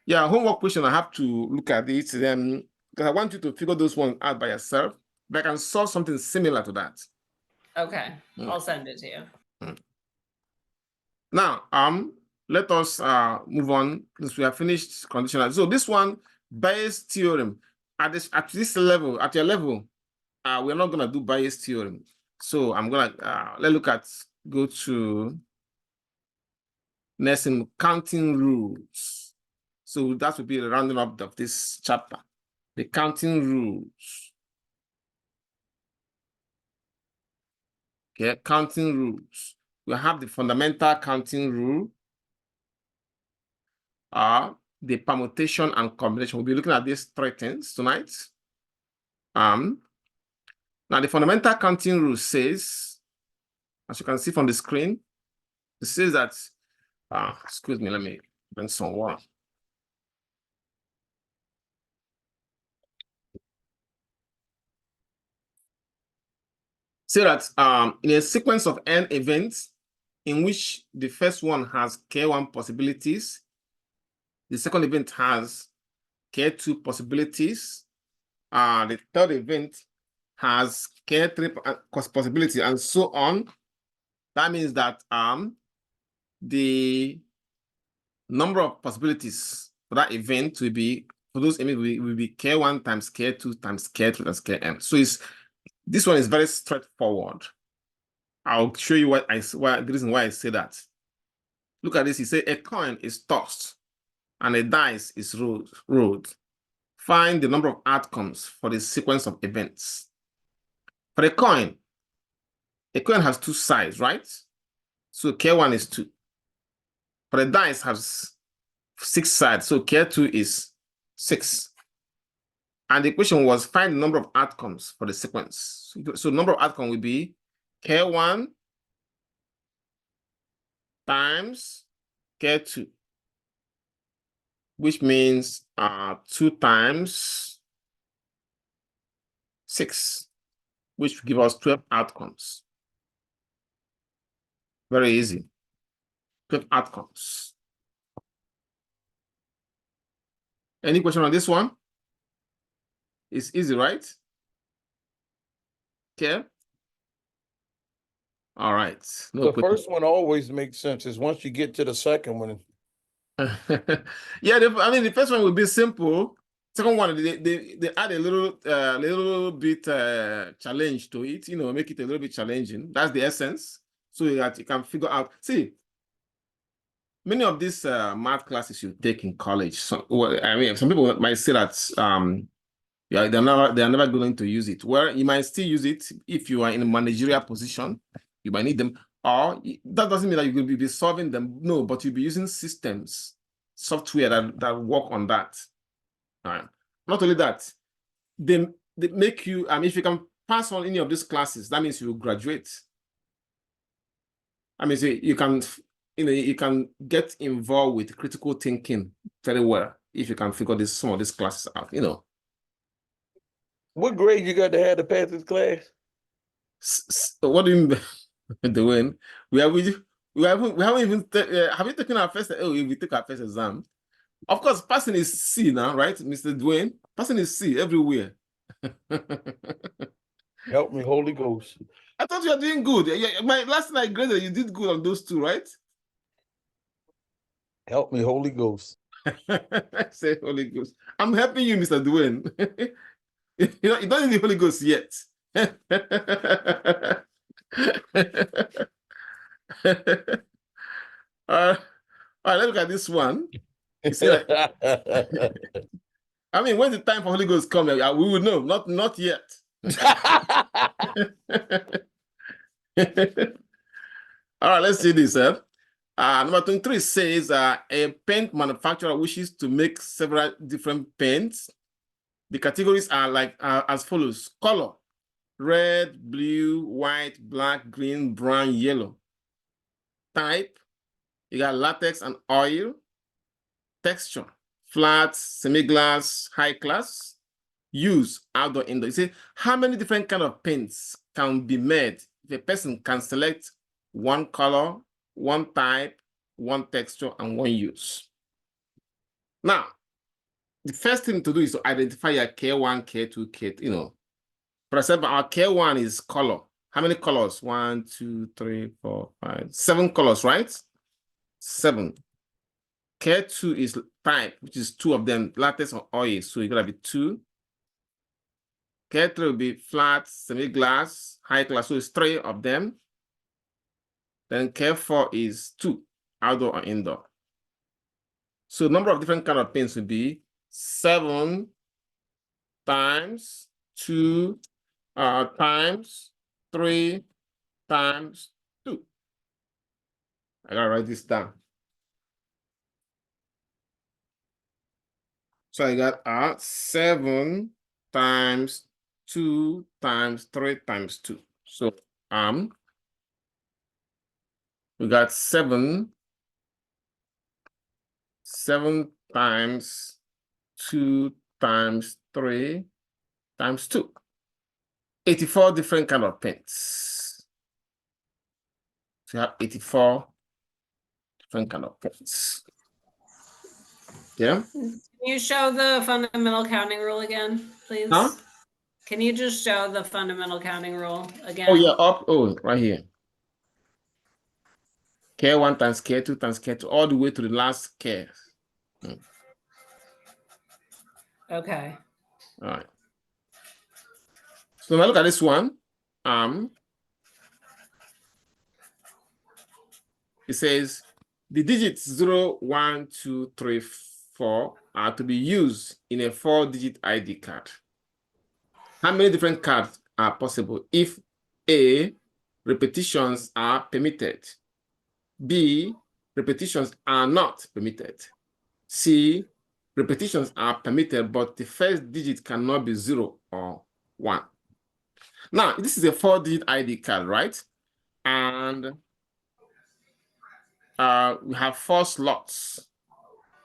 Yeah, homework question. I have to look at it then because I want you to figure those ones out by yourself. But I can solve something similar to that. Okay, I'll send it to you. Now, let us move on since we have finished conditional. So this one, Bayes' theorem. At this level, at your level, we're not gonna do Bayes' theorem. So I'm gonna go to next in counting rules. So that would be the rounding up of this chapter. The counting rules. Okay, counting rules. We have the fundamental counting rule. The permutation and combination. We'll be looking at these 3 things tonight. Now the fundamental counting rule says, as you can see from the screen, it says that, excuse me, let me bring some water. Say that in a sequence of n events in which the first one has k1 possibilities, the second event has k2 possibilities, the third event has k3 possibility, and so on. That means that the number of possibilities for that event will be, for those events will be k1 times k2 times k3 times kn. So this one is very straightforward. I'll show you the reason why I say that. Look at this. He said a coin is tossed and a dice is rolled. Find the number of outcomes for the sequence of events. For a coin has 2 sides, right? So K1 is 2. For the dice has 6 sides, so K2 is 6. And the question was find the number of outcomes for the sequence. So number of outcomes will be K1 times K2, which means 2 times 6, which will give us 12 outcomes. Very easy. 12 outcomes. Any question on this one? It's easy, right? Okay. All right. No the first one always makes sense. Is once you get to the second one. Yeah, I mean the first one will be simple. Second one, they add a little bit challenge to it. Make it a little bit challenging. That's the essence. so that you can figure out. See, many of these math classes you take in college. So, well, I mean, some people might say that yeah, they're never going to use it. Well, you might still use it if you are in a managerial position. You might need them, or that doesn't mean that you're going to be solving them. No, but you'll be using systems, software that work on that. All right. Not only that, they make you. If you can pass on any of these classes, that means you will graduate. I mean, so you can, you can get involved with critical thinking very well if you can figure some of these classes out. What grade you got to have to pass this class? What do you mean, Dwayne? We haven't even have you taken our first? Oh, we took our first exam. Of course, passing is C now, right, Mr. Dwayne? Passing is C everywhere. Help me, Holy Ghost. I thought you were doing good. My last night graded, you did good on those two, right? Help me, Holy Ghost. I say Holy Ghost. I'm helping you, Mr. Dwayne. You don't need the Holy Ghost yet. All right, let's look at this one. You see, when the time for Holy Ghost come, we will know. Not yet. All right, let's see this. Number 23 says a paint manufacturer wishes to make several different paints. The categories are like as follows: color, red, blue, white, black, green, brown, yellow. Type, you got latex and oil. Texture, flat, semi-gloss, high class. Use, outdoor, indoor. You see, how many different kind of paints can be made if a person can select one color, one type, one texture, and one use? Now, the first thing to do is to identify your K1, K2, K, For example, our K1 is color. How many colors? 1, 2, 3, 4, 5, 7 colors, right? 7. K2 is type, which is 2 of them, latex or oil. So you're gonna be 2. K3 will be flat, semi-gloss, high class. So it's 3 of them. Then K4 is 2, outdoor or indoor. So number of different kind of paints would be 7 times 2 times 3 times 2. I gotta write this down. So I got 7 times 2 times 3 times 2. So we got 7 times 2 times 3 times 2. 84 different kind of paints. So you have 84 different kind of paints. Yeah. Can you show the fundamental counting rule again, please? Huh? Can you just show the fundamental counting rule again? Oh, yeah, right here. K1 times K2 times K2, all the way to the last K. Okay. All right. So now look at this one. It says the digits 0, 1, 2, 3, 4 are to be used in a 4-digit ID card. How many different cards are possible if A, repetitions are permitted, B, repetitions are not permitted, C, repetitions are permitted, but the first digit cannot be 0 or 1. Now, this is a 4-digit ID card, right? And we have 4 slots,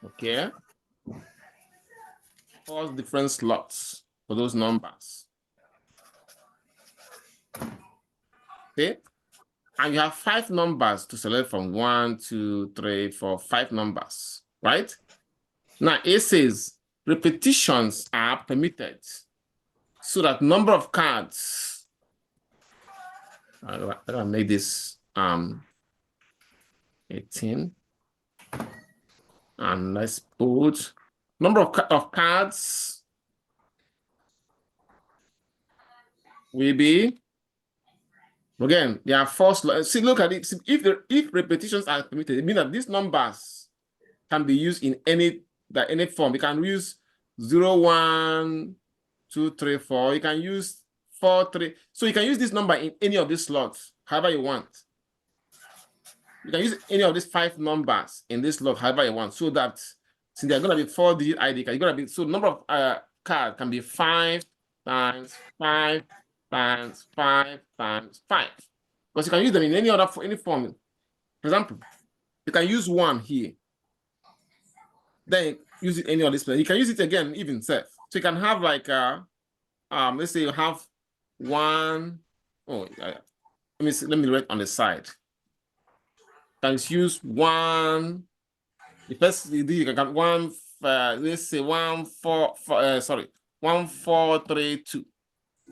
okay? 4 different slots for those numbers. Okay? And you have 5 numbers to select from. 1, 2, 3, 4, 5 numbers, right? Now, it says repetitions are permitted so that number of cards, I'm gonna make this 18. And let's put number of cards will be Again, there are 4 slots. See, look at it. See, if repetitions are permitted, it means that these numbers can be used in any form. You can use 0, 1, 2, 3, 4. You can use 4, 3. So you can use this number in any of these slots, however you want. You can use any of these 5 numbers in this slot, however you want, so that since they're going to be 4-digit ID card, you're going to be, so the number of cards can be 5 times 5 times 5 times 5. Because you can use them in any form. For example, you can use 1 here. Then use it any of this place. You can use it again, even self. So you can have like let's say you have 1. Let me write on the side. You can use 1. The first you can 1. Let's say 1 4. 1 4 3 2.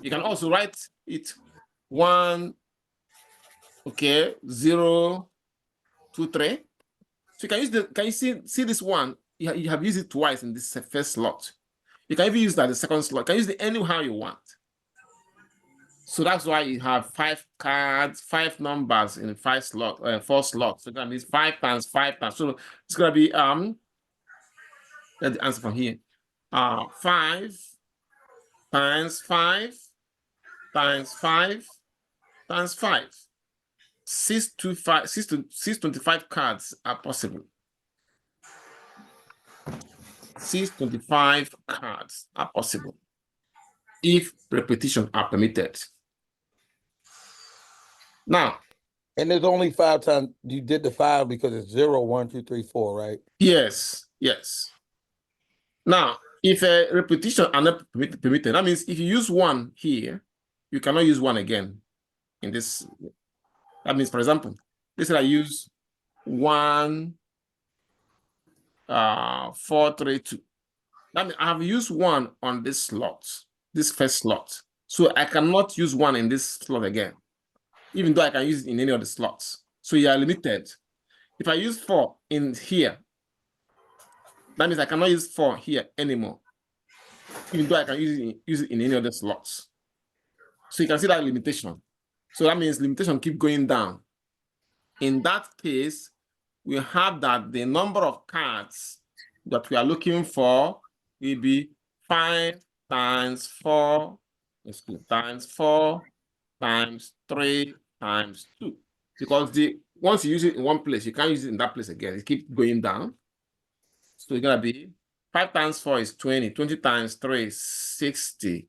You can also write it 1. Okay, 0 2 3. So you can use can you see this one? You have used it twice in this first slot. You can even use that in the second slot. You can use it anyhow you want. So that's why you have 5 cards, 5 numbers in 4 slots. So that means 5 times 5 times. So it's gonna be let the answer from here. 5 times 5 times 5 times 5. 625 cards are possible. 625 cards are possible if repetition are permitted. Now, And there's only 5 times you did the 5 because it's 0, 1, 2, 3, 4, right? yes. Now, if a repetition are not permitted, that means if you use 1 here, you cannot use 1 again in this. That means, for example, let's say I use 1 4 3 2. That means I have used 1 on this slot, this first slot. So I cannot use 1 in this slot again, even though I can use it in any of the slots. So you are limited. If I use 4 in here, that means I cannot use 4 here anymore, even though I can use it in any other slots. So you can see that limitation. So that means limitation keep going down. In that case, we have that the number of cards that we are looking for will be 5 times 4 times 4 times 3 times 2. Because once you use it in one place, you can't use it in that place again. It keeps going down. So it's gonna be 5 times 4 is 20. 20 times 3 is 60.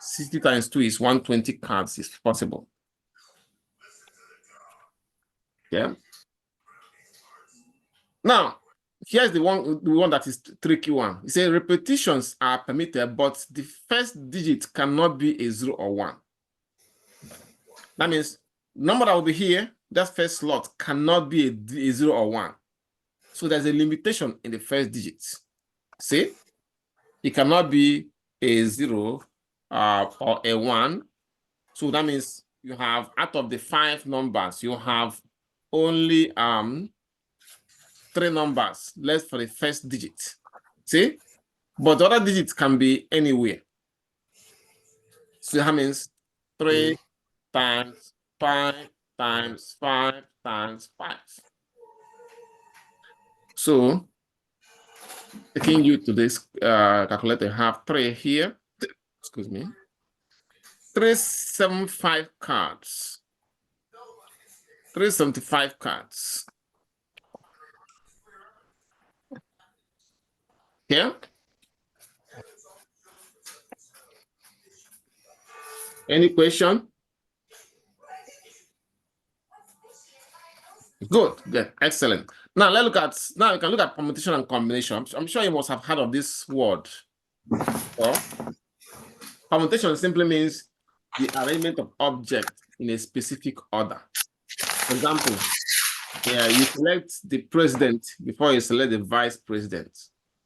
60 times 2 is 120 cards is possible. Yeah. Now, here's the one that is tricky one. It says repetitions are permitted, but the first digit cannot be a 0 or 1. That means number that will be here, that first slot cannot be a 0 or 1. So there's a limitation in the first digit. See? It cannot be a 0 or a 1. So that means you have, out of the 5 numbers, you have only 3 numbers left for the first digit. See? But the other digits can be anywhere. So that means 3 times 5 times 5 times 5. So taking you to this calculator, I have 3 here. Excuse me. 375 cards. 375 cards. Here. Any question? Good, excellent. Now let's look at, now you can look at permutation and combination. I'm sure you must have heard of this word. Well, permutation simply means the arrangement of objects in a specific order. For example, you select the president before you select the vice president.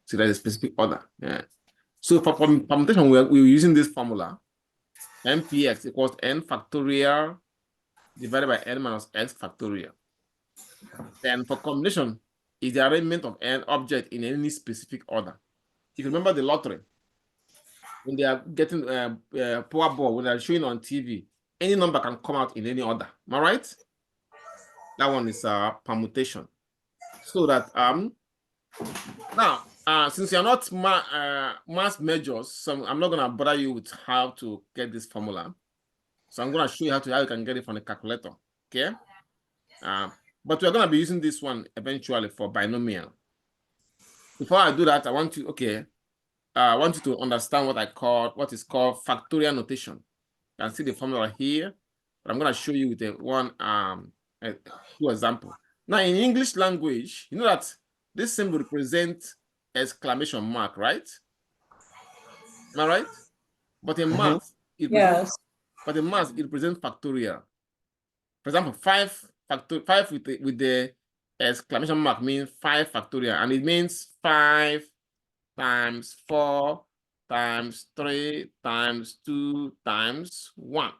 So there's a specific order. Yeah. So for permutation, we're using this formula. MPX equals n factorial divided by n minus x factorial. Then for combination, is the arrangement of n object in any specific order. If you remember the lottery, when they are getting Powerball, when they're showing on TV, any number can come out in any order. Am I right? That one is permutation. So that now since you're not mass measures, so I'm not gonna bother you with how to get this formula. So I'm gonna show you how you can get it from the calculator. Okay. But we're gonna be using this one eventually for binomial. Before I do that, I want you to understand what is called factorial notation. You can see the formula here, but I'm going to show you with two example. Now, in English language, you know that this symbol represents exclamation mark, right? Am I right? But in math, it represents factorial. For example, 5 with the exclamation mark means 5 factorial, and it means 5 times 4 times 3 times 2 times 1,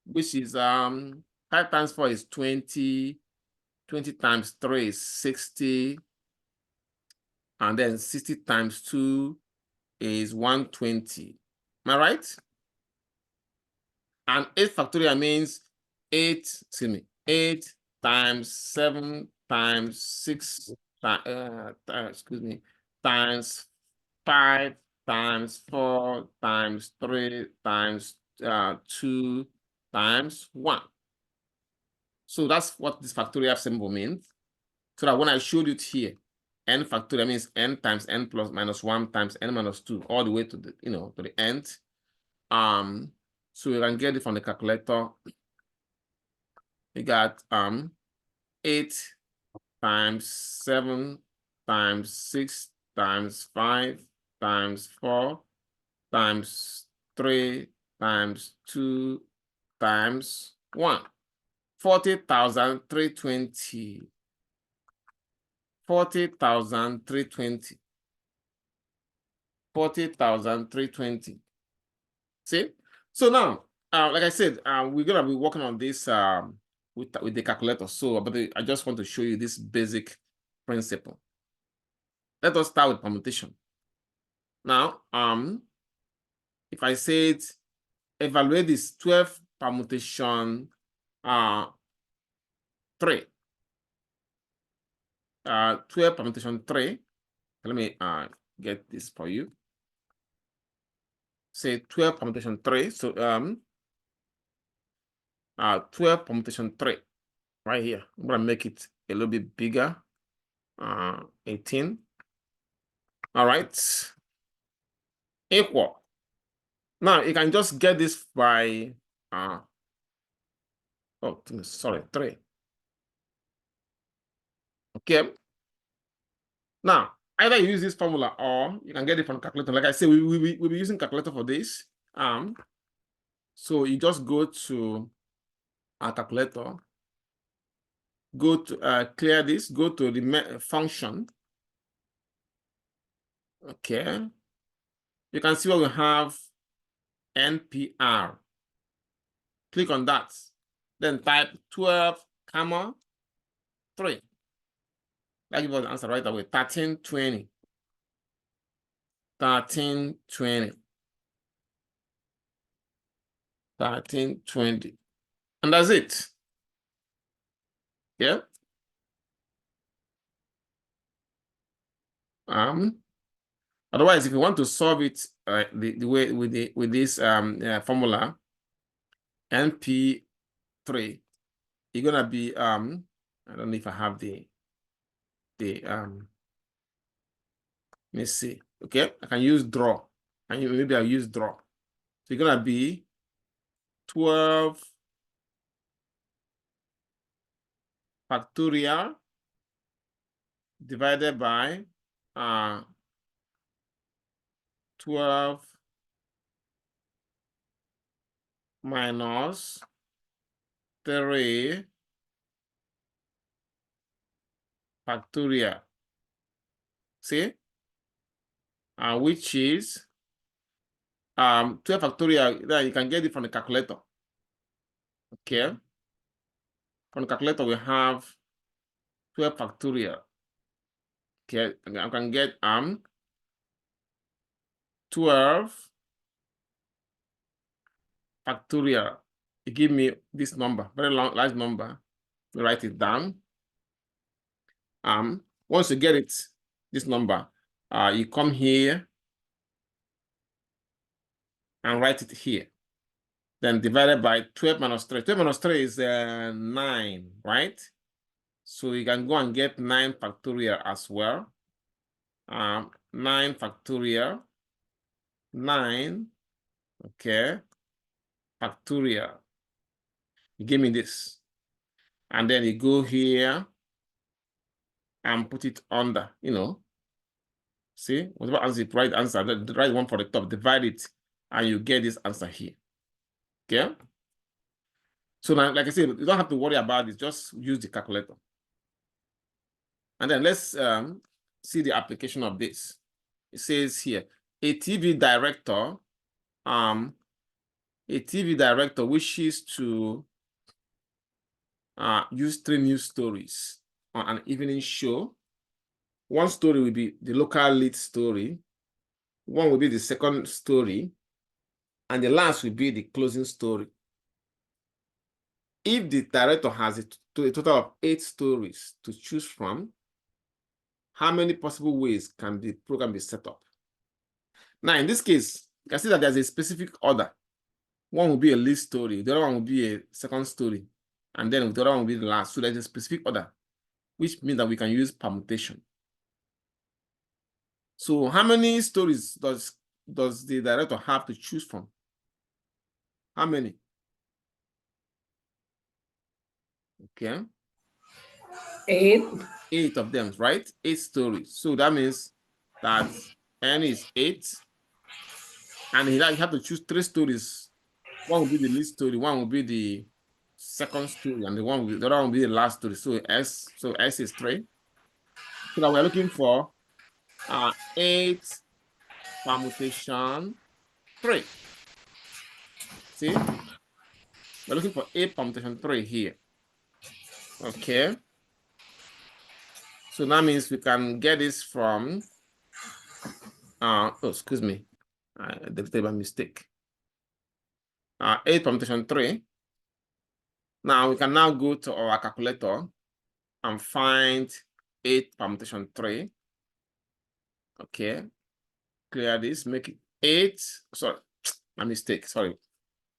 which is 5 times 4 is 20, 20 times 3 is 60, and then 60 times 2 is 120. Am I right? And 8 factorial means 8 times 7 times 6 times 5 times 4 times 3 times 2 times 1. So that's what this factorial symbol means. So that when I showed it here, n factorial means n times n plus minus 1 times n minus 2, all the way to the to the nth. So you can get it from the calculator. You got 8 times 7 times 6 times 5 times 4 times 3 times 2 times 1. 40,320. 40,320. 40,320. See? So now, like I said, we're gonna be working on this with the calculator. So, but I just want to show you this basic principle. Let us start with permutation. Now, if I said evaluate this 12 permutation 3. 12 permutation 3. Let me get this for you. Say 12 permutation 3. So 12 permutation 3 right here. I'm gonna make it a little bit bigger. 18. All right. Equal. Now you can just get this by oh sorry, 3. Okay. Now, either you use this formula or you can get it from calculator. Like I said, we'll be using calculator for this. So you just go to our calculator, go to clear this, go to the function. Okay. You can see what we have, NPR. Click on that. Then type 12, 3. That gives us the answer right away. 1320. 1320. 1320. And that's it. Yeah. Otherwise, if you want to solve it the way with this formula, NP3, you're gonna be I don't know if I have the let me see. Okay, I can use draw, and maybe I'll use draw. So you're gonna be 12 factorial divided by 12 minus 3 factorial. See? Which is 12 factorial. Then you can get it from the calculator. Okay. From the calculator, we have 12 factorial. Okay, I can get 12 factorial it give me this number, very large number. We write it down. Once you get it, this number, you come here and write it here. Then divided by 12 minus 3. 12 minus 3 is 9, right? So you can go and get 9 factorial as well. 9 factorial. 9, okay, factorial. You give me this. And then you go here and put it under, you know. See, whatever answer, right answer, the right one for the top, divide it, and you get this answer here. Okay? So now, like I said, you don't have to worry about it, just use the calculator. And then let's see the application of this. It says here, a TV director wishes to use 3 news stories on an evening show. One story will be the local lead story. One will be the second story. And the last will be the closing story. If the director has a total of 8 stories to choose from, how many possible ways can the program be set up? Now, in this case, you can see that there's a specific order. One will be a lead story, the other one will be a second story, and then the other one will be the last. So there's a specific order, which means that we can use permutation. So how many stories does the director have to choose from? How many? Okay. 8. 8 of them, right? 8 stories. So that means that N is 8. And you have to choose 3 stories. One will be the lead story, one will be the second story, and the other one will be the last story. So S is 3. So that we're looking for 8 permutation 3. See? We're looking for 8 permutation 3 here. Okay. So that means we can get this from excuse me. I deleted by mistake. 8 permutation 3. Now we can now go to our calculator and find 8 permutation 3. Okay. Clear this, make it 8. Sorry, a mistake. Sorry.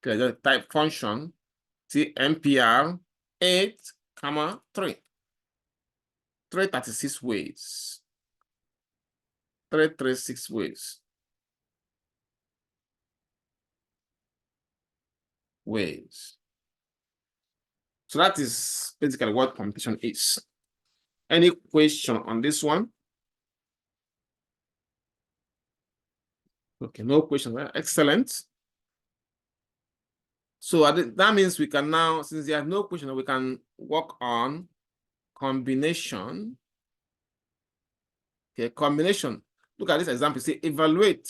Okay, just type function. See MPR 8, 3. 336 ways. 336 ways. So that is basically what permutation is. Any question on this one? Okay, no question. Excellent. So that means we can now, since there are no question, we can work on combination. Okay, combination. Look at this example. Say evaluate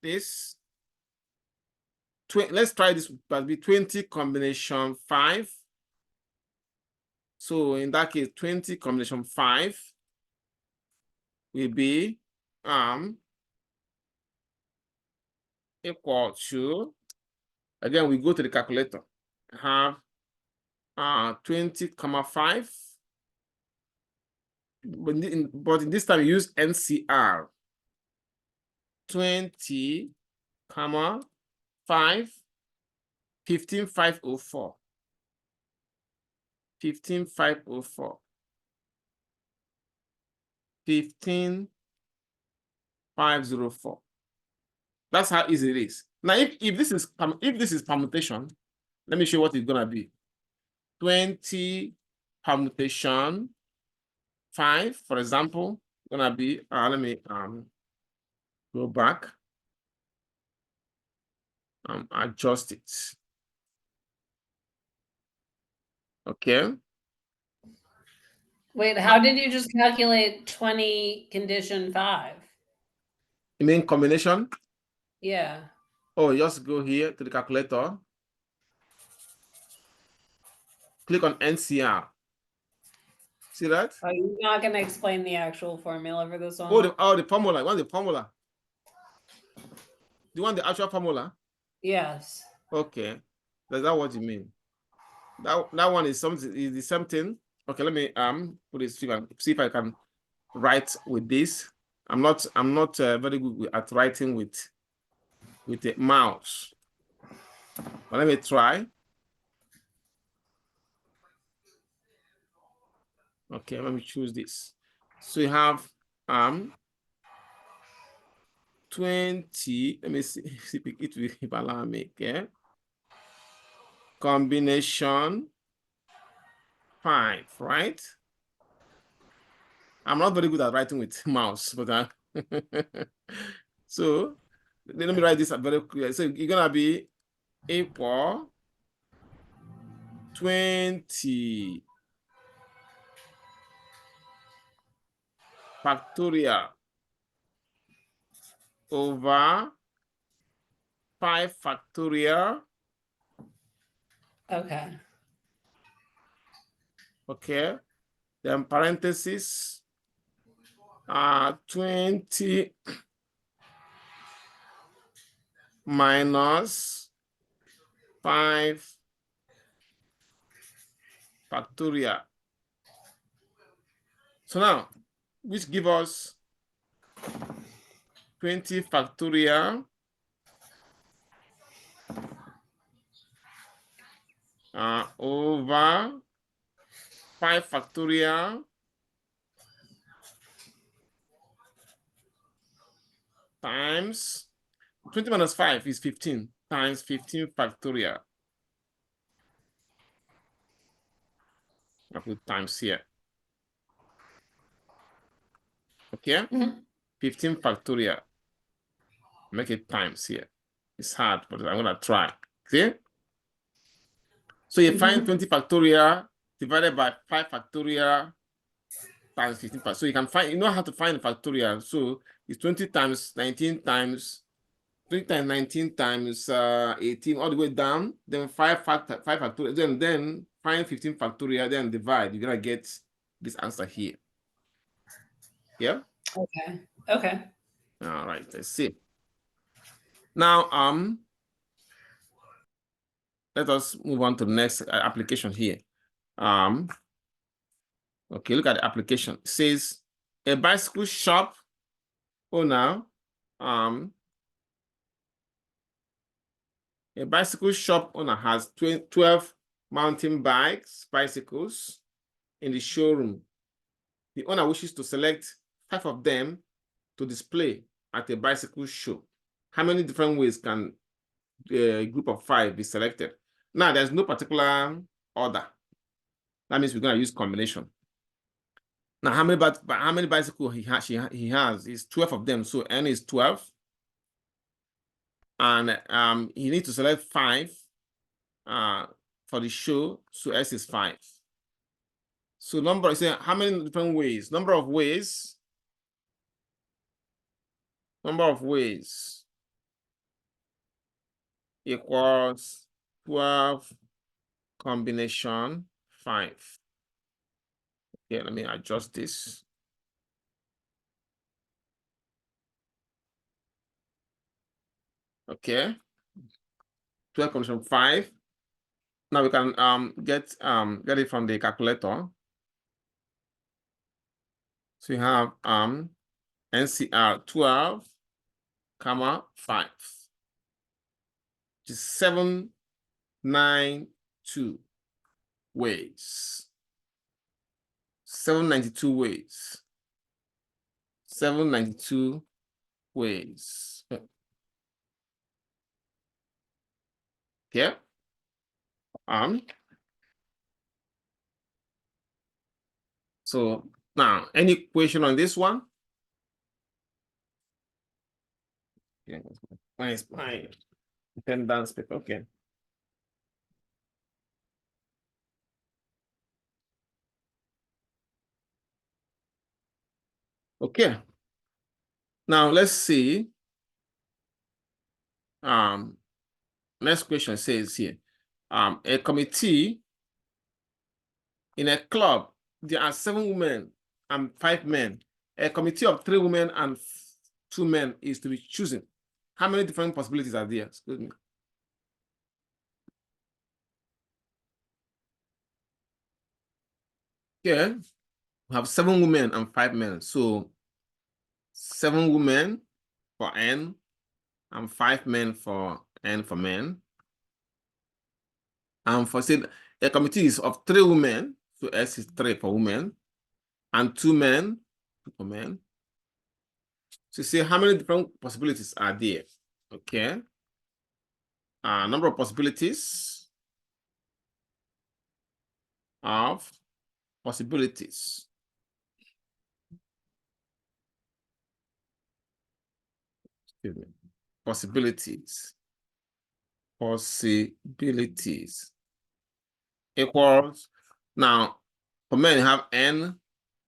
this. Let's try this. But be 20 combination 5. So in that case, 20 combination 5 will be equal to, again, we go to the calculator, have 20,5. But in this time, we use NCR. 20, 5, 15,504. 15,504. 15,504. That's how easy it is. Now, if this is permutation, let me show you what it's gonna be. 20 permutation 5, for example, gonna be let me go back adjust it. Okay. Wait, how did you just calculate 20 condition 5? You mean combination? Yeah. Oh, just go here to the calculator. Click on NCR. See that? Are you not going to explain the actual formula for this one? Oh, the formula. What's the formula? Do you want the actual formula? Yes. Okay. Is that what you mean? That one is something, is the same thing. Okay, let me put it, see if I can write with this. I'm not very good at writing with the mouse. But let me try. Okay, let me choose this. So you have 20. Let me see if it will allow me. Okay. Combination 5, right? I'm not very good at writing with mouse, but so let me write this very clear. So you're gonna be equal 20 factorial over 5 factorial. Okay. Okay. Then parentheses 20 minus 5 factorial. So now, which give us 20 factorial over 5 factorial times 20 minus 5 is 15 times 15 factorial. I put times here. Okay? 15 factorial. Make it times here. It's hard, but I'm gonna try. See? So you find 20 factorial divided by 5 factorial times 15 factorial. So you can find, you know how to find the factorial. So it's 20 times 19 times 20 times 19 times 18 all the way down, then 5 factorial, then find 15 factorial, then divide. You're gonna get this answer here. Yeah. Okay. Okay. All right. Let's see. Now, let us move on to the next application here. Okay, look at the application. It says a bicycle shop owner, a bicycle shop owner has 12 mountain bicycles in the showroom. The owner wishes to select 5 of them to display at a bicycle show. How many different ways can a group of 5 be selected? Now, there's no particular order. That means we're going to use combination. Now, how many bicycles he has is 12 of them. So N is 12. And he needs to select 5 for the show. So S is 5. So number, say how many different ways? Number of ways equals 12 combination 5. Okay, let me adjust this. Okay, 12 combination 5. Now we can get it from the calculator. So you have NCR 12, 5, which is 792 ways. 792 ways. 792 ways. Okay. So now, any question on this one? Okay, my pen dance paper. Okay. Okay. Now let's see. Next question says here, a committee in a club, there are 7 women and 5 men. A committee of 3 women and 2 men is to be chosen. How many different possibilities are there? Excuse me. Okay. We have 7 women and 5 men. So 7 women for N and 5 men for N for men. And for say a committee is of 3 women, so S is 3 for women, and 2 men for men. So see how many different possibilities are there. Okay. Number of possibilities of possibilities. Excuse me. Possibilities. Possibilities equals, now for men you have N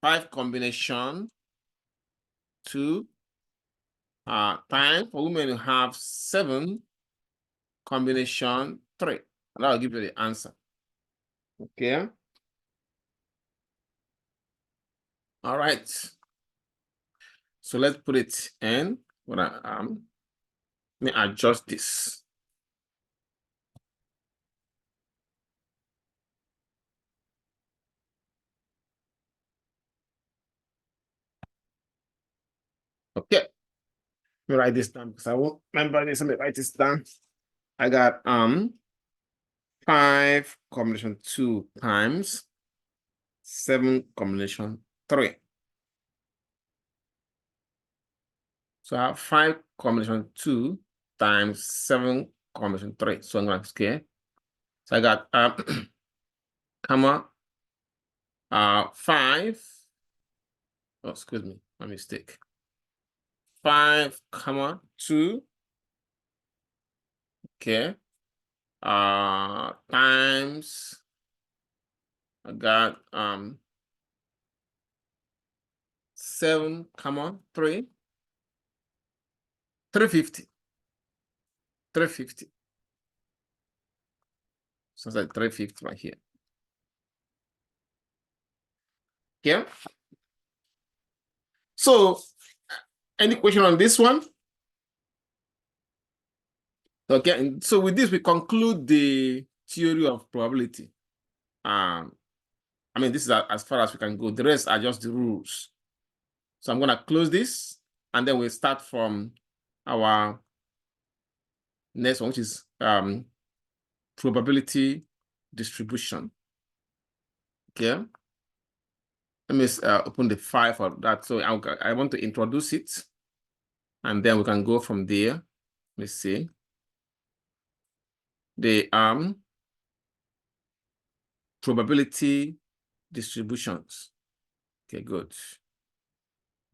5 combination 2 time. For women you have 7 combination 3. And that will give you the answer. Okay. All right. So let's put it in. What I let me adjust this. Okay. Let me write this down because I won't remember this. Let me write this down. I got 5 combination 2 times 7 combination 3. So I have 5 combination 2 times 7 combination 3. So I'm going to scale. So I got comma 5. Oh, excuse me, my mistake. 5 comma 2. Okay. Times I got 7 comma 3. 350. 350. So it's like 350 right here. Okay. So any question on this one? Okay, so with this, we conclude the theory of probability. I mean, this is as far as we can go. The rest are just the rules. So I'm going to close this, and then we'll start from our next one, which is probability distribution. Okay. Let me open the file for that. So I want to introduce it, and then we can go from there. Let's see. The probability distributions. Okay, good.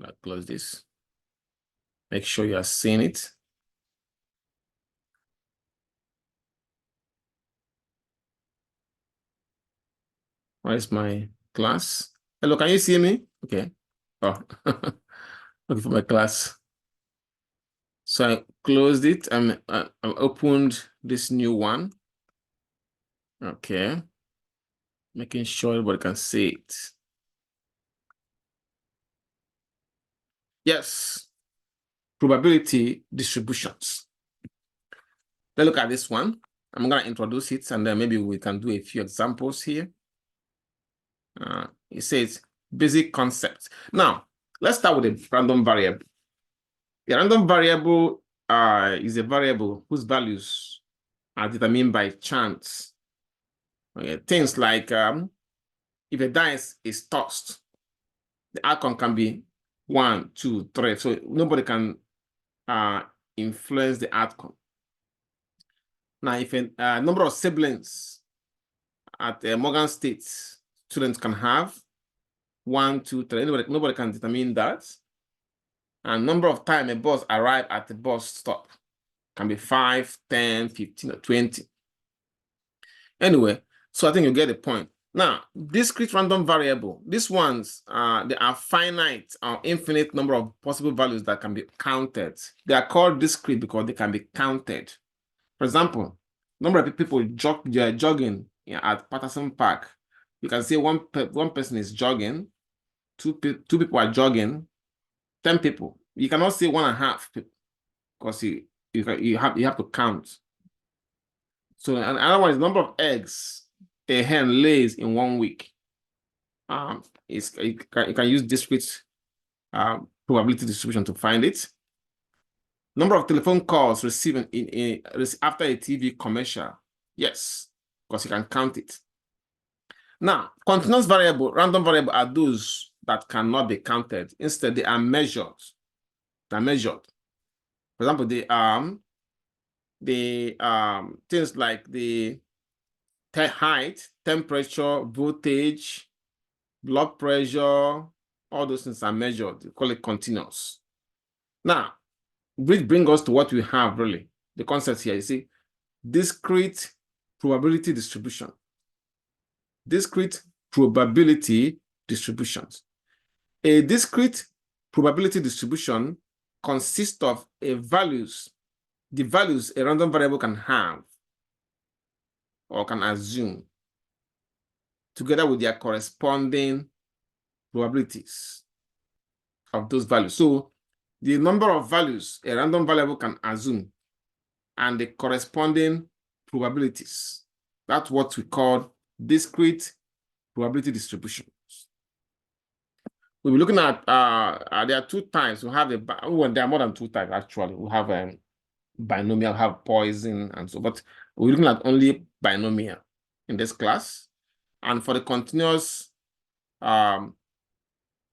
I'll close this. Make sure you are seeing it. Where's my class? Hello, can you see me? Okay. Oh, looking for my class. So I closed it and I opened this new one. Okay. Making sure everybody can see it. Yes. Probability distributions. Let's look at this one. I'm going to introduce it and then maybe we can do a few examples here. It says basic concepts. Now, let's start with a random variable. The random variable is a variable whose values are determined by chance. Okay. Things like if a dice is tossed, the outcome can be 1, 2, 3. So nobody can influence the outcome. Now, if a number of siblings at Morgan State students can have 1, 2, 3, nobody can determine that. And number of time a bus arrive at the bus stop can be 5, 10, 15, or 20. Anyway, so I think you get the point. Now, discrete random variable, these ones, they are finite or infinite number of possible values that can be counted. They are called discrete because they can be counted. For example, number of people jogging at Patterson Park. You can say one person is jogging, two people are jogging, 10 people. You cannot say 1.5 people because you have to count. So another one is number of eggs a hen lays in 1 week. you can use discrete probability distribution to find it. Number of telephone calls received after a TV commercial. Yes, because you can count it. Now, continuous variable, random variable are those that cannot be counted. Instead, they are measured. They're measured. For example, things like the height, temperature, voltage, blood pressure, all those things are measured. We call it continuous. Now, which brings us to what we have really. The concept here, you see, discrete probability distribution. Discrete probability distributions. A discrete probability distribution consists of the values a random variable can have or can assume together with their corresponding probabilities of those values. So the number of values a random variable can assume and the corresponding probabilities. That's what we call discrete probability distributions. We'll be looking at, there are two types. We have there are more than two types actually. We have binomial, have Poisson and so, but we're looking at only binomial in this class. And for the continuous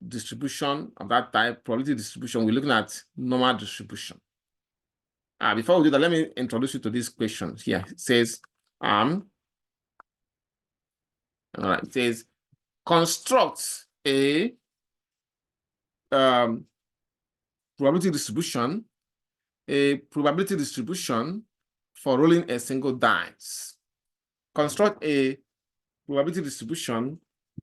distribution of that type, probability distribution, we're looking at normal distribution. Before we do that, let me introduce you to this question here. It says, all right, it says, construct a probability distribution for rolling a single dice. Construct a probability distribution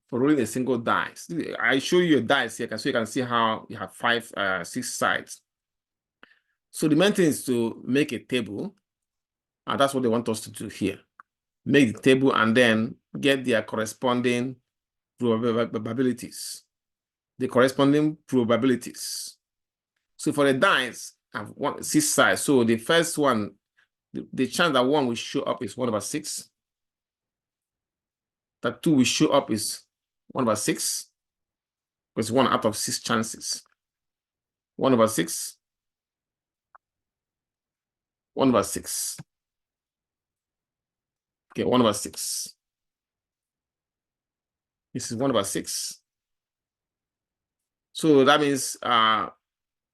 for rolling a single dice. I show you a dice here so you can see how you have 6 sides. So the main thing is to make a table, and that's what they want us to do here. Make the table and then get their corresponding probabilities. The corresponding probabilities. So for the dice, I have 6 sides. So the first one, the chance that 1 will show up is 1/6. That 2 will show up is 1/6. Because 1 out of 6 chances. 1/6. 1/6. Okay, 1/6. This is 1/6. So that means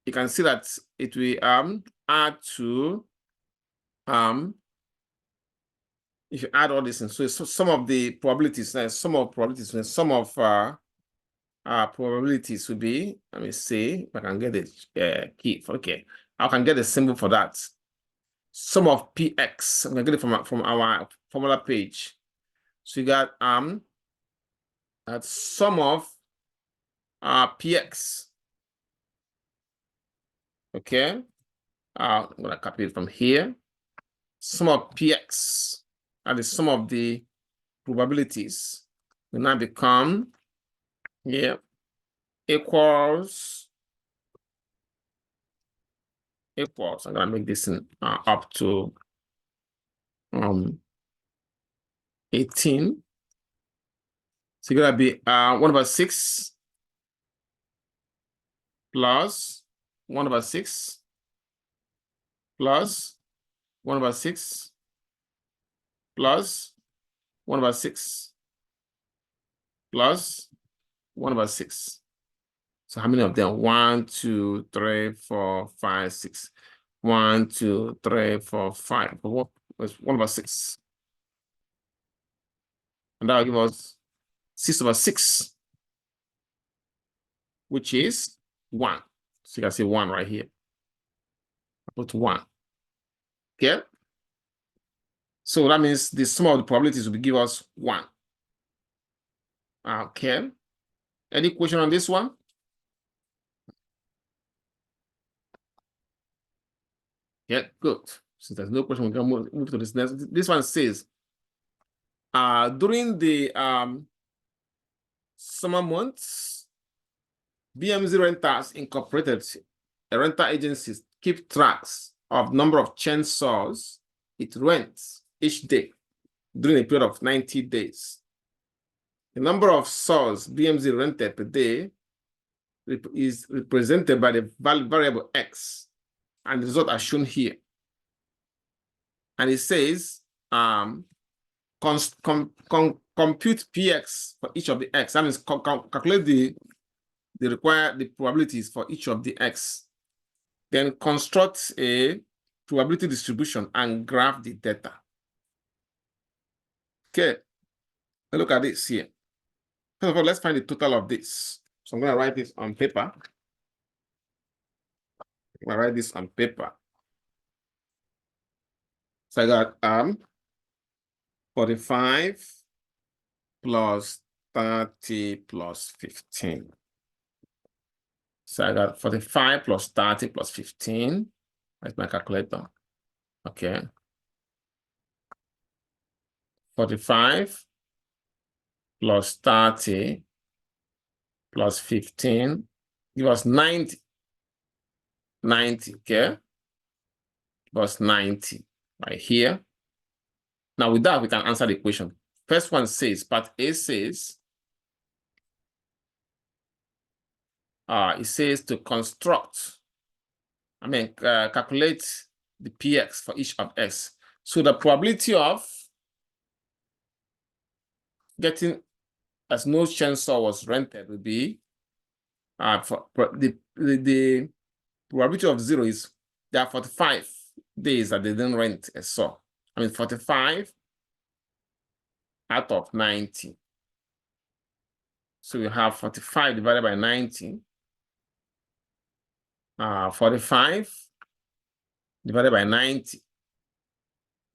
you can see that it will add to if you add all this in, so some of the probabilities, some of probabilities will be, let me see if I can get the key for, okay, I can get a symbol for that. Sum of px, I'm gonna get it from our formula page. So you got that sum of px. Okay, I'm gonna copy it from here. Sum of px, and the sum of the probabilities will now become equals. I'm gonna make this up to 18. So it's gonna be 1/6 plus 1/6 plus 1/6 plus 1/6 plus 1/6. So how many of them? 1, 2, 3, 4, 5, 6. 1, 2, 3, 4, 5. What was 1/6? And that will give us 6/6, which is 1. So you can see 1 right here. I put 1. Okay. So that means the sum of the probabilities will give us 1. Okay. Any question on this one? Yeah, good. Since there's no question, we can move to this next. This one says, during the summer months, BMZ Rentals Incorporated, a rental agency, keep tracks of number of chainsaws it rents each day during a period of 90 days. The number of saws BMZ rented per day is represented by the variable X, and the result are shown here. And it says, compute PX for each of the X. That means calculate the probabilities for each of the X. Then construct a probability distribution and graph the data. Okay, look at this here. First of all, let's find the total of this. So I'm going to write this on paper. I'm going to write this on paper. So I got 45 plus 30 plus 15. So I got 45 plus 30 plus 15. That's my calculator. Okay. 45 plus 30 plus 15 give us 90. 90, okay? Plus 90 right here. Now with that, we can answer the question. First one says, part A says, it says to construct, calculate the PX for each of S. So the probability of getting as no chainsaw was rented would be, the probability of 0 is there are 45 days that they didn't rent a saw. 45 out of 90. So you have 45 divided by 90. 45 divided by 90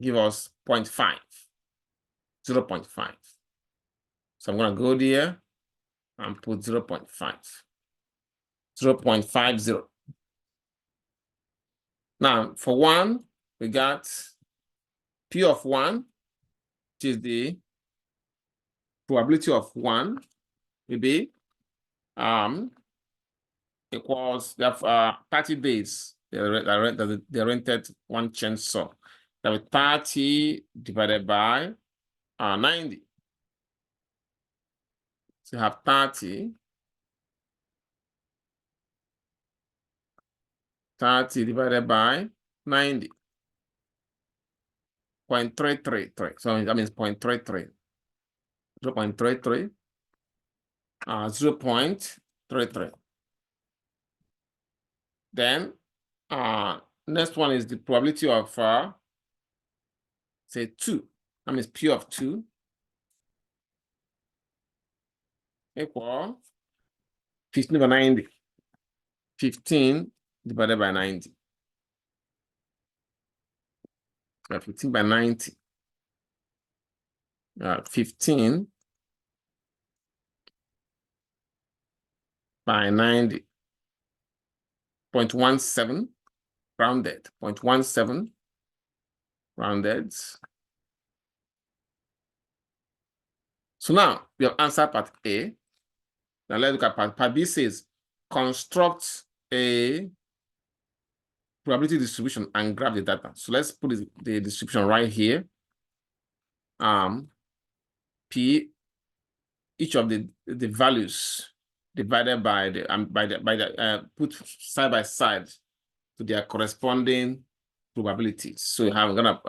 give us 0.5, 0.5. So I'm going to go there and put 0.5, 0.50. Now, for 1, we got P of 1, which is the probability of 1, will be equals, they have 30 days. They rented one chainsaw. That was 30 divided by 90. So you have 30 divided by 90. 0.333. So that means 0.33. 0.33. 0.33. Then next one is the probability of say 2. That means P of 2 equal 15 over 90. 15 divided by 90. 15 by 90. 15 by 90. 0.17 rounded. 0.17 rounded. So now we have answered part A. Now let's look at part B. Says construct a probability distribution and graph the data. So let's put the distribution right here. P, each of the values divided by the put side by side to their corresponding probabilities. So I'm gonna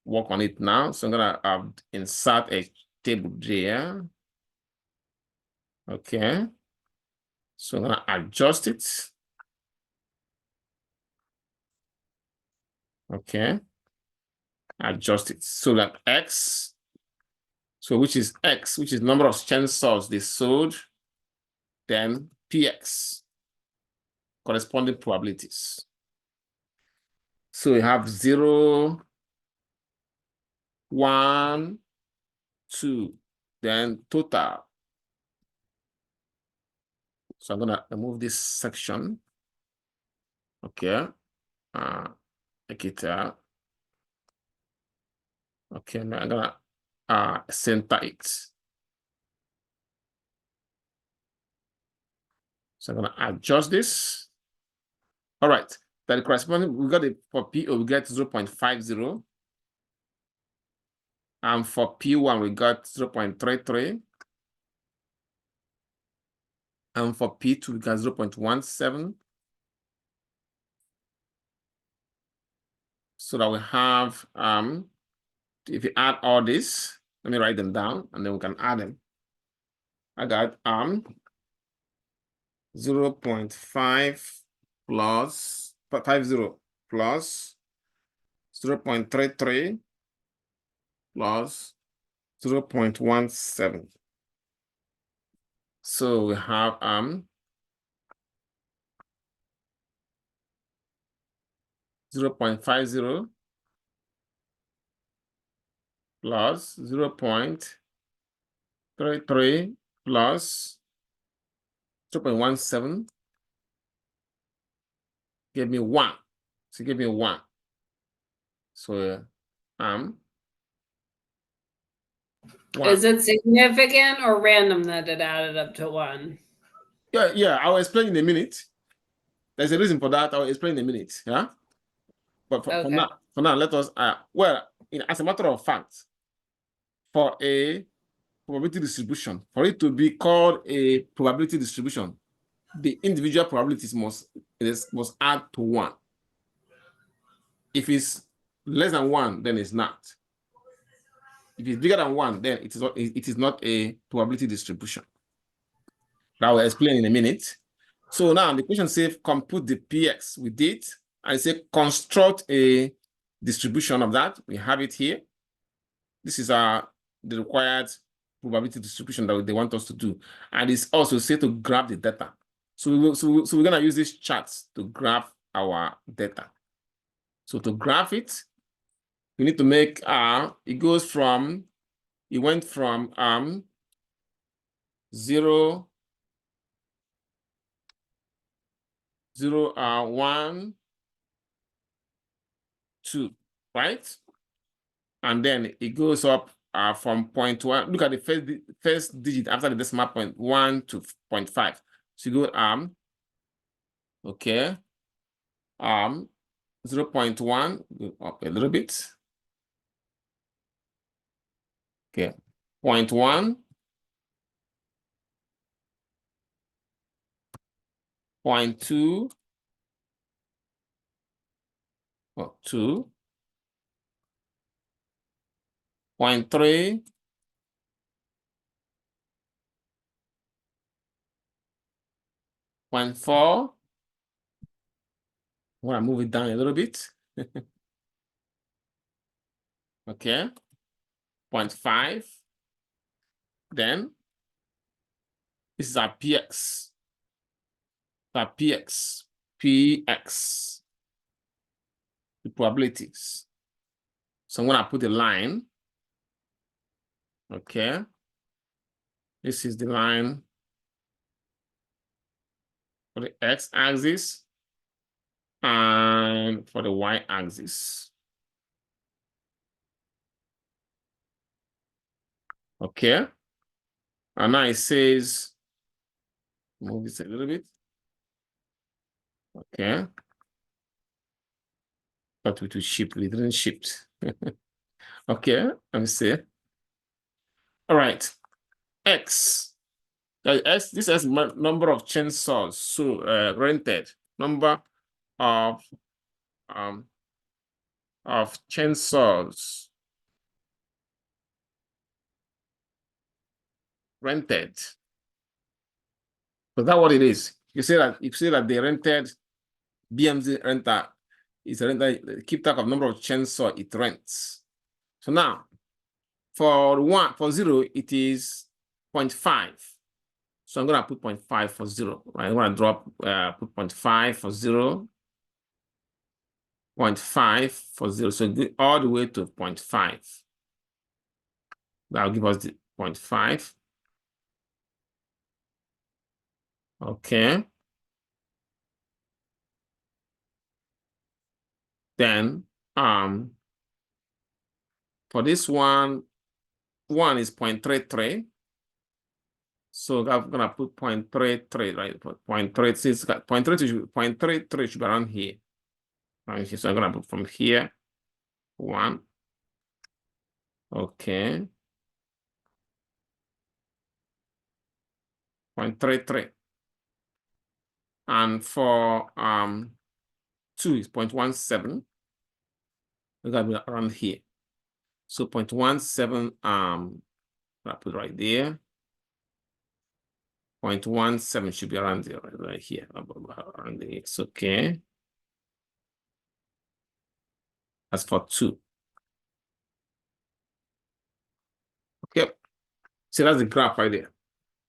work on it now. So I'm gonna insert a table there. Okay. So I'm gonna adjust it. Okay. Adjust it. So that X, so which is X, which is number of chainsaws they sold, then PX, corresponding probabilities. So we have 0, 1, 2, then total. So I'm gonna remove this section. Okay. Make it okay, now I'm gonna center it. So I'm gonna adjust this. All right. Then the corresponding, we got it for PO, we get 0.50. And for P1, we got 0.33. And for P2, we got 0.17. So that we have, if you add all this, let me write them down and then we can add them. I got 0.5 plus 50 plus 0.33 plus 0.17. So we have 0.50 plus 0.33 plus 0.17 give me 1. So give me 1. So 1. Is it significant or random that it added up to 1? Yeah, I'll explain in a minute. There's a reason for that. I'll explain in a minute. Yeah. But for now, let us as a matter of fact, for a probability distribution, for it to be called a probability distribution, the individual probabilities must add to 1. If it's less than 1, then it's not. If it's bigger than 1, then it is not a probability distribution. That I will explain in a minute. So now the question says compute the PX. We did. I say construct a distribution of that. We have it here. This is the required probability distribution that they want us to do. And it's also say to graph the data. So we're gonna use these charts to graph our data. So to graph it, we need to make it went from 0, 0, 1, 2, right? And then it goes up from 0.1. Look at the first digit after the decimal point, 1 to 0.5. So you go okay, 0.1, go up a little bit. Okay, 0.1, 0.2, 2, 0.3, 0.4. I want to move it down a little bit. Okay, 0.5. Then this is our PX. Our PX. PX. The probabilities. So I'm going to put a line. Okay. This is the line for the x-axis and for the y-axis. Okay. And now it says, move this a little bit. Okay. But we will shift, it didn't shift. Okay, let me see. All right. X. X, this is number of chainsaws. So rented. Number of chainsaws rented. So that's what it is. You say that they rented BMZ renter is a renter, keep track of number of chainsaw it rents. So now for 0, it is 0.5. So I'm gonna put 0.5 for 0. Right? I'm gonna drop put 0.5 for 0. 0.5 for 0. So all the way to 0.5. That'll give us the 0.5. Okay. Then for this one is 0.33. So I'm gonna put 0.33, right? 0.33, 0.33 should be around here. Right here. So I'm gonna put from here 1, Okay. 0.33. And for 2 is 0.17. We're gonna be around here. So 0.17, I put right there. 0.17 should be around there, right here, around the X. Okay. That's for 2. Okay. So that's the graph right there.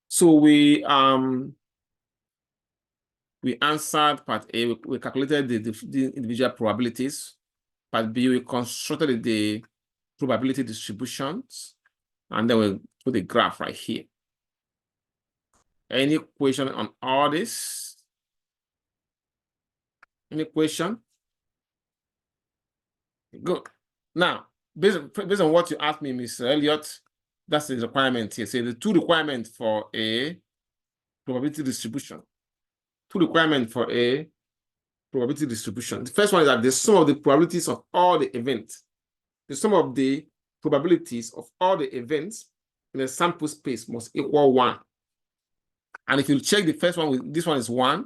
So we answered part A. We calculated the individual probabilities. Part B, we constructed the probability distributions, and then we put the graph right here. Any question on all this? Any question? Good. Now, based on what you asked me, Mr. Elliott, that's the requirement here. So the 2 requirements for a probability distribution. 2 requirements for a probability distribution. The first one is that the sum of the probabilities of all the events. The sum of the probabilities of all the events in a sample space must equal 1. And if you check the first one, this one is 1,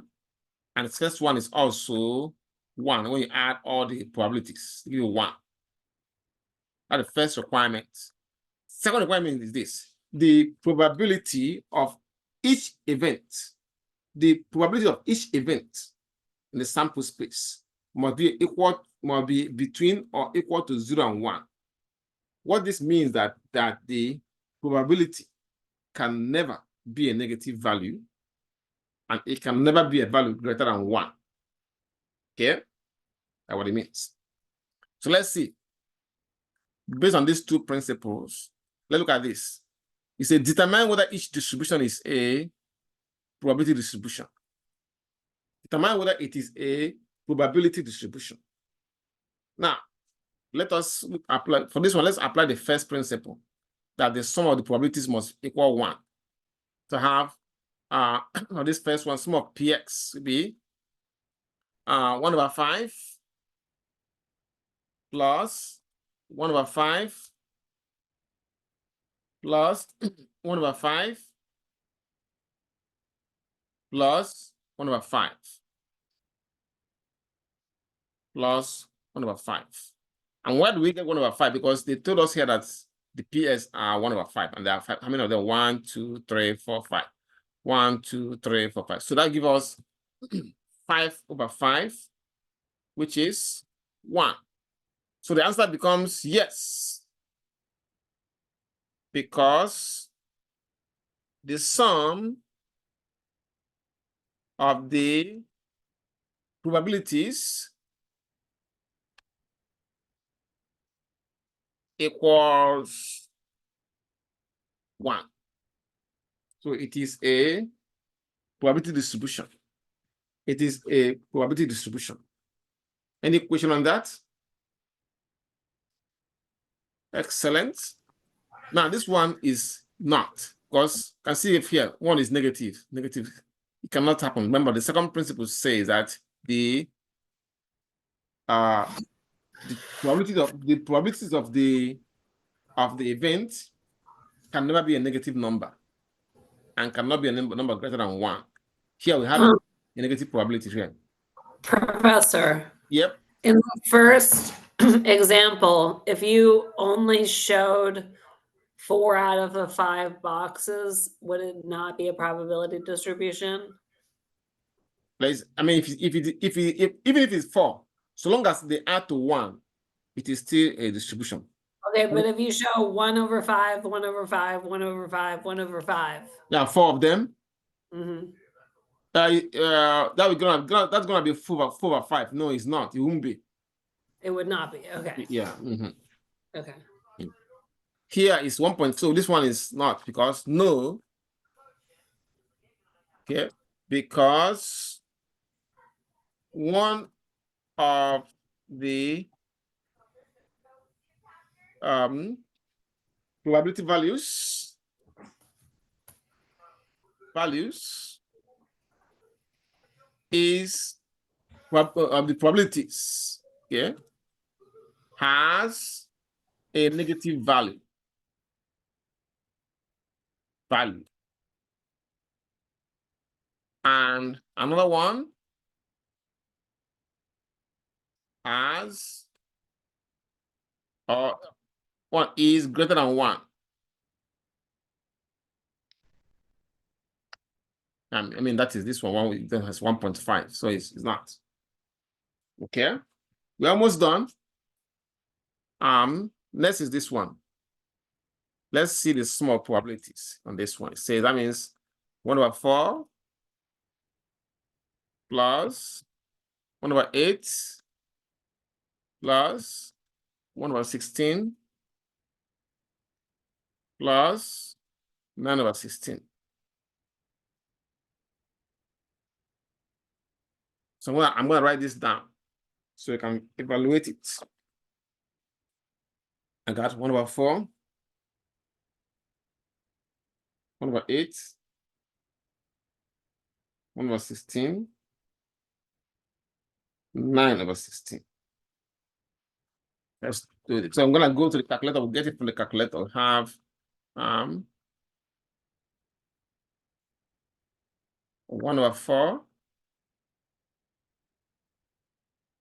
and the first one is also 1. When you add all the probabilities, you give you 1. That's the first requirement. Second requirement is this: the probability of each event, the probability of each event in the sample space must be between or equal to 0 and 1. What this means that the probability can never be a negative value, and it can never be a value greater than 1. Okay, that's what it means. So let's see. Based on these 2 principles, let's look at this. It says determine whether each distribution is a probability distribution. Determine whether it is a probability distribution. Now, let us apply, for this one, let's apply the first principle, that the sum of the probabilities must equal 1. To have this first one, sum of px will be 1/5 plus 1/5 plus 1/5 plus 1/5 plus 1/5. And why do we get 1/5? Because they told us here that the PS are 1/5, and there are 5. How many of them? 1, 2, 3, 4, 5. 1, 2, 3, 4, 5. So that gives us 5/5, which is 1. So the answer becomes yes, because the sum of the probabilities equals 1. So it is a probability distribution. It is a probability distribution. Any question on that? Excellent. Now this one is not, because you can see if here, 1 is negative. Negative. It cannot happen. Remember, the second principle says that the probabilities of the event can never be a negative number, and cannot be a number greater than 1. Here we have a negative probability here. Professor, Yep. in the first example, if you only showed 4 out of the 5 boxes, would it not be a probability distribution? I mean, even if it's 4, so long as they add to 1, it is still a distribution. Okay, but if you show 1/5, 1/5, 1/5, 1/5. Yeah, 4 of them. Mm-hmm. That's gonna be 4/5. No, it's not. It won't be. It would not be. Okay. Yeah. Okay. Here is 1. So this one is not, because no. Okay, because one of the probability values is of the probabilities, okay, has a negative value. value. And another one as or one is greater than 1. I mean, that is this one that has 1.5, so it's not. Okay, we're almost done. Next is this one. Let's see the small probabilities on this one. It says that means 1/4 plus 1/8 plus 1/16 plus 9/16. So I'm gonna write this down so you can evaluate it. I got 1/4, 1/8, 1/16, 9/16. Let's do it. So I'm gonna go to the calculator. We'll get it from the calculator. We'll have 1/4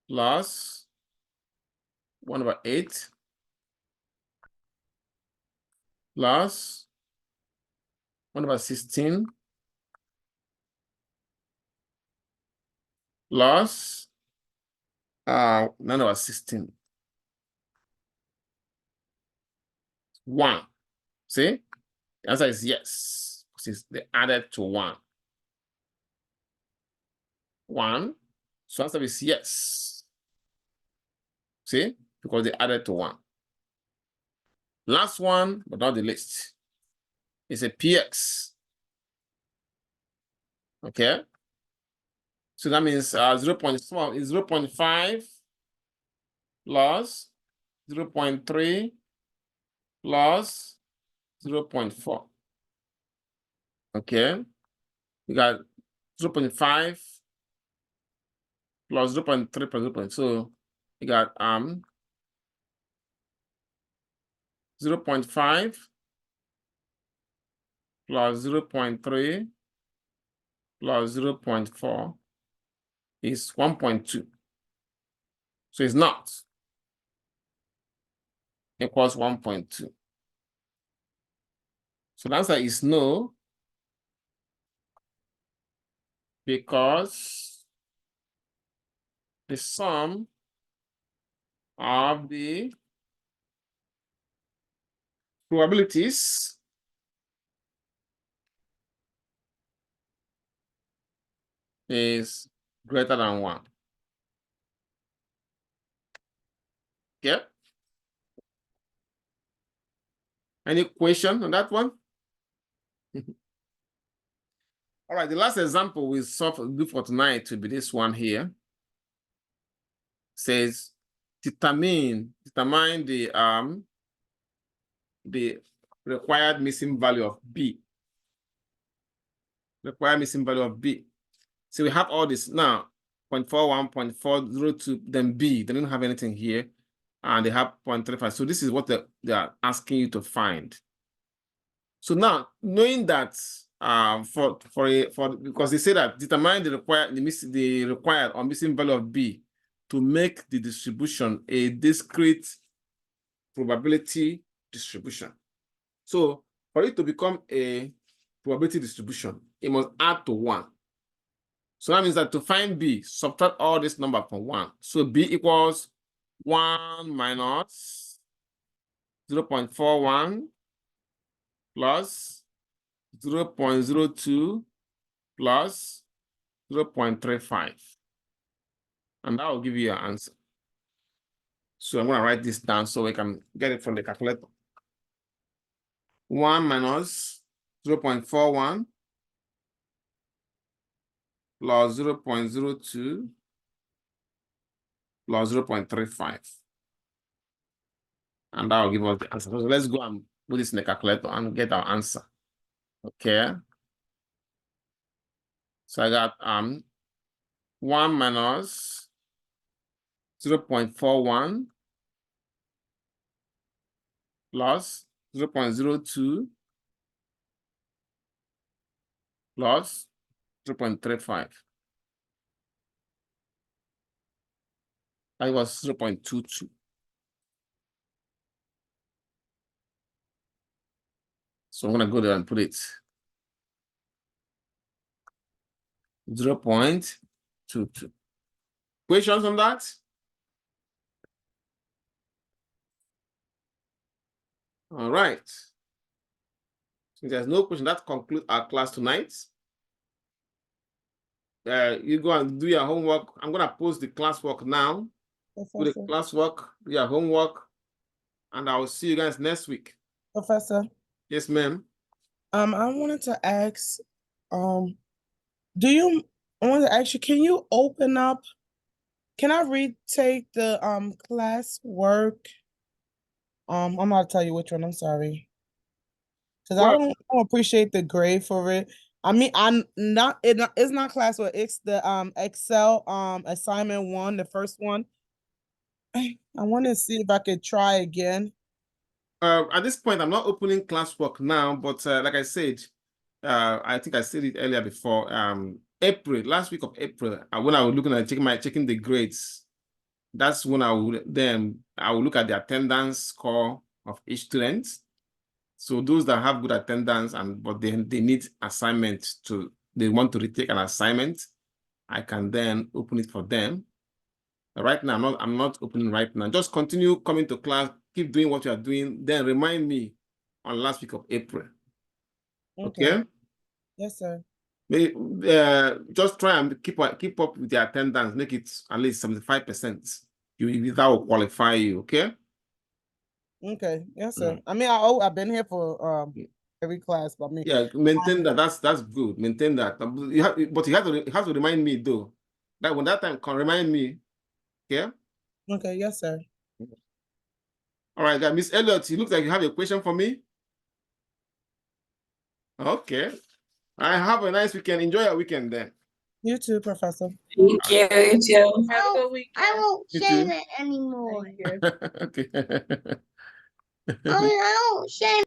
plus 1/8 plus 1/16 plus 9/16. 1. See? The answer is yes. Since they added to 1. 1. So answer is yes. See? Because they added to 1. Last one, but not the least, is a PX. Okay? So that means 0.5 plus 0.3 plus 0.4. Okay? You got 0.5 plus 0.3 plus 0.4. So you got 0.5 plus 0.3 plus 0.4 is 1.2. So it's not equals 1.2. So the answer is no, because the sum of the probabilities is greater than 1. Okay? Any question on that one? All right, the last example we do for tonight will be this one here. Says determine the required missing value of B. Required missing value of B. So we have all this now, 0.41, 0.402, then B. They don't have anything here, and they have 0.35. So this is what they are asking you to find. So now, knowing that because they say that determine the required or missing value of B to make the distribution a discrete probability distribution. So for it to become a probability distribution, it must add to 1. So that means that to find B, subtract all this number from 1. So B equals 1 minus 0.41 plus 0.02 plus 0.35. And that will give you your answer. So I'm going to write this down so we can get it from the calculator. 1 minus 0.41 plus 0.02 plus 0.35. And that will give us the answer. So let's go and put this in the calculator and get our answer. Okay. So I got 1 minus 0.41 plus 0.02 plus 0.35. That was 0.22. So I'm gonna go there and put it 0.22. Questions on that? All right. So there's no question. That concludes our class tonight. You go and do your homework. I'm gonna post the classwork now. Do the Professor, classwork, do your homework, and I will see you guys next week. Professor, Yes, ma'am. I wanted to ask, I wanted to ask you, can you open up, can I retake the class work? I'm not tell you which one, I'm sorry. Cause I Well, don't appreciate the grade for it. I mean, it's not classwork, it's the Excel assignment 1, the first one. I want to see if I could try again. at this point, I'm not opening classwork now, but like I said, I think I said it earlier before. Last week of April, when I was looking at checking the grades, that's when I will look at the attendance score of each student. So those that have good attendance but they need assignment they want to retake an assignment, I can then open it for them. Right now, I'm not opening right now. Just continue coming to class, keep doing what you are doing, then remind me on last week of April. Okay? Yes, sir. Just try and keep up with the attendance, make it at least 75%. That will qualify you, okay? Okay, yes, sir. I mean, I've been here for every class, but I mean, Yeah, maintain that. That's good. Maintain that. But you have to remind me though. That when that time can remind me. Okay. okay, yes, sir. All right, guys. Miss Elliott, it looks like you have a question for me. Okay. I have a nice weekend. Enjoy your weekend then. You too, Professor. Thank you, you too. Have a good weekend. I won't You say too. that anymore. Thank you. Okay. I won't say